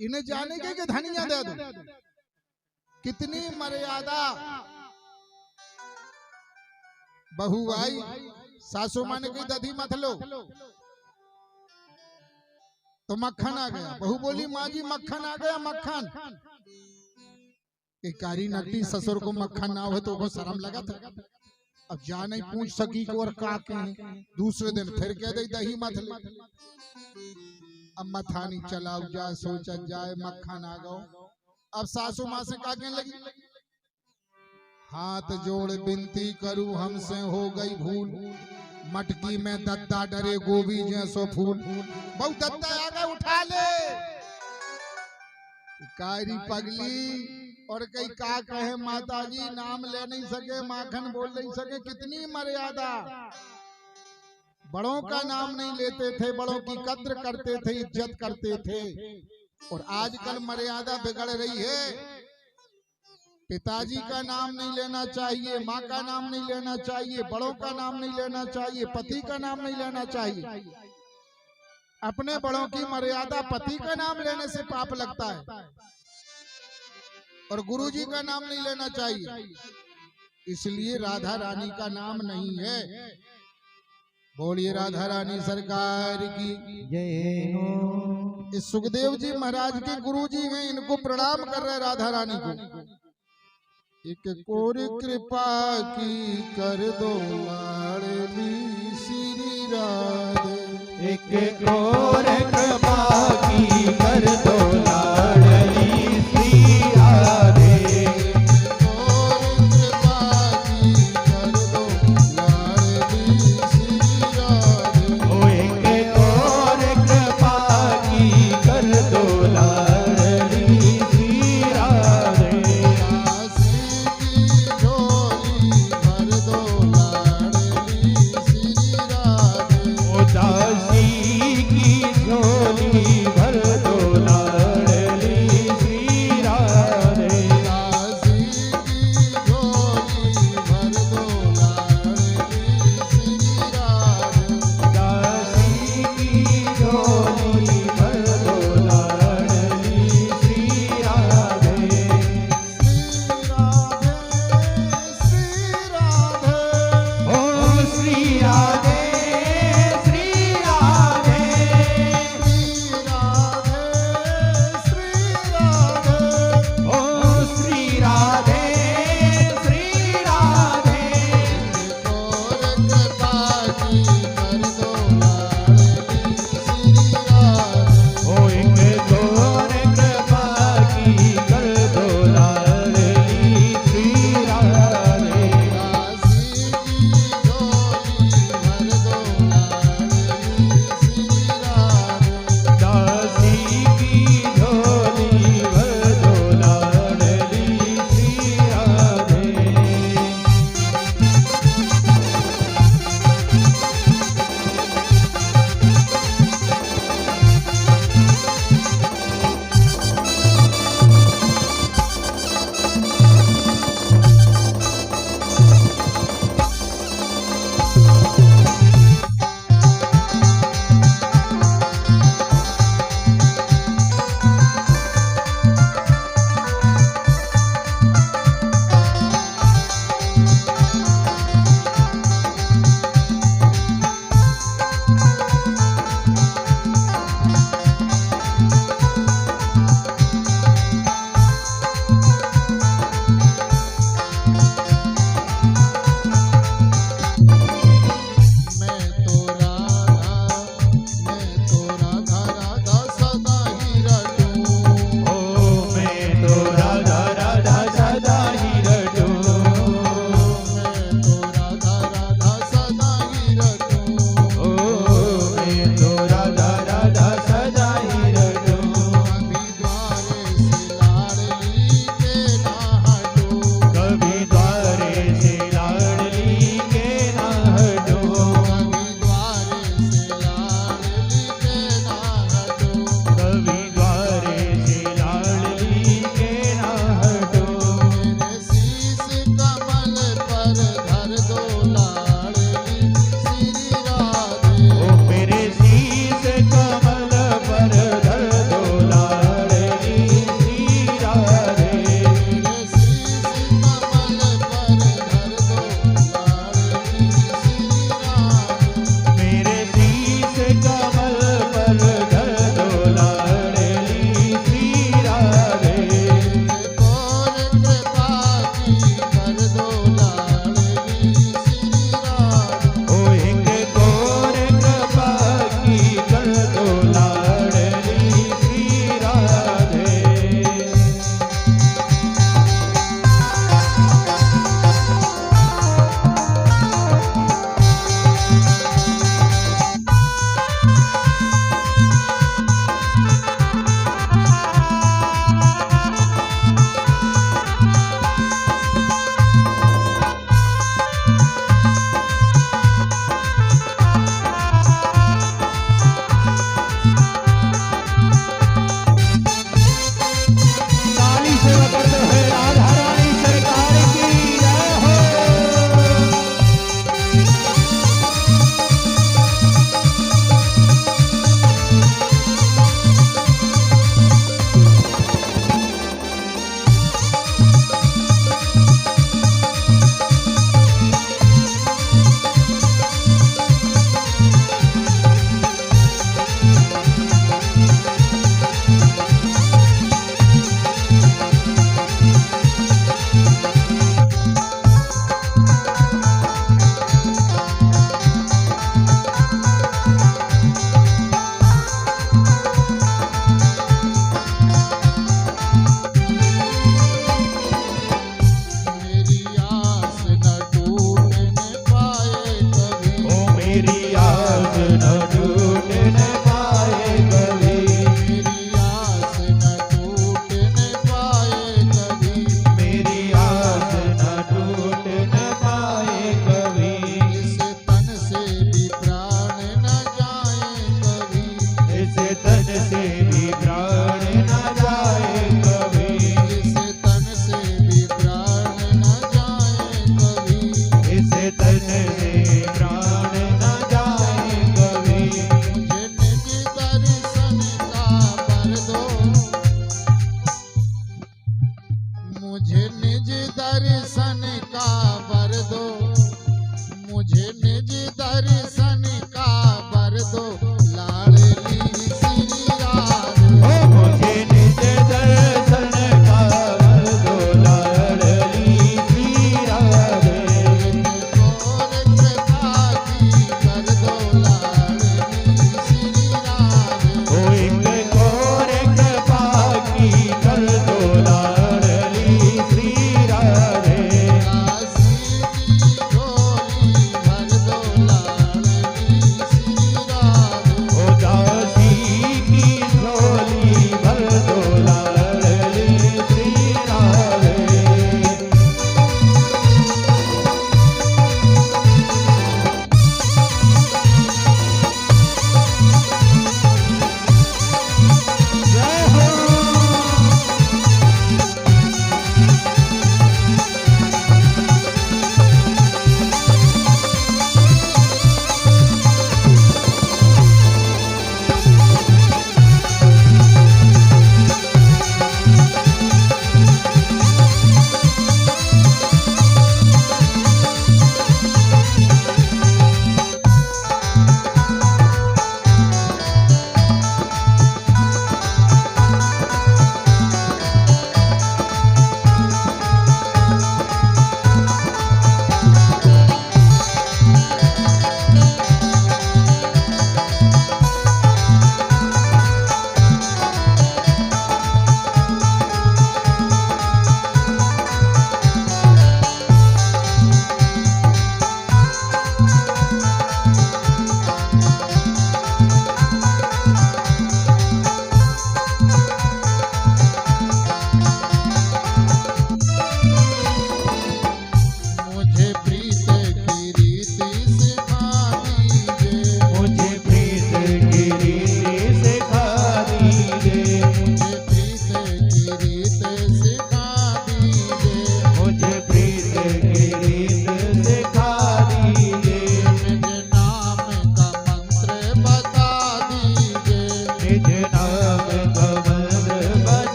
इन्हें जाने के धनिया दे दो कितनी मर्यादा। बहू आई सासू माँ ने कही दधी मत लो तो मक्खन आ गया। बहू बोली माँ जी मक्खन आ गया मक्खन। कारी नटी ससुर को मक्खन ना हो तो वो शर्म लगा था। अब जा नहीं पूछ सकी को और का के दूसरे दिन फिर कह दे दही मत ले। अब मथानी चलाओ जाए सोचा जाए मक्खन आ गो। अब सासू माँ से का कहने लगी हाथ जोड़ विनती करूं हमसे हो गई भूल मटकी में दत्ता डरे गोभी जैसो फूल। बहुत दत्ता आ गए उठा ले कारी पगली और कई का कहे माताजी नाम ले नहीं सके माखन बोल नहीं सके कितनी मर्यादा। बड़ों का नाम नहीं लेते थे बड़ों की कद्र करते थे इज्जत करते थे और आजकल मर्यादा बिगड़ रही है। पिताजी का नाम नहीं लेना चाहिए माँ का नाम नहीं लेना चाहिए बड़ों का नाम नहीं लेना चाहिए पति का नाम नहीं लेना चाहिए। अपने बड़ों की मर्यादा पति का नाम लेने से पाप लगता है और गुरुजी का नाम नहीं लेना चाहिए। इसलिए राधा रानी का नाम नहीं है। बोलिए राधा रानी सरकार की जय हो। इस सुखदेव जी महाराज के गुरुजी हैं इनको प्रणाम कर रहे राधा रानी को। एक कोर कृपा की कर दो लाडली श्री राधे। एक और कृपा की कर दो लाडली श्री राधे। एक और कृपा की कर दो लाडली श्री राधे। दासी की झोली भर दो लाडली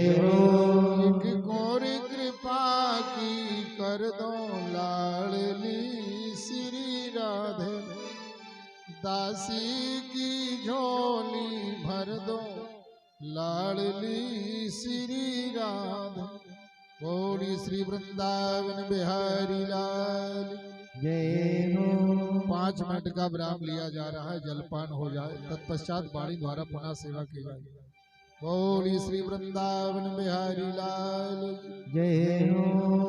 हो एक और कृपा की कर दो लाडली श्री राधे दासी की झोली भर दो लाडली श्री राधे बोली श्री वृंदावन बिहारी लाल जय हो 5 मिनट का विराम लिया जा रहा है, जलपान हो जाए तत्पश्चात वाणी द्वारा पुनः सेवा की जाएगी। बोली श्री वृंदावन बिहारी लाल जय हो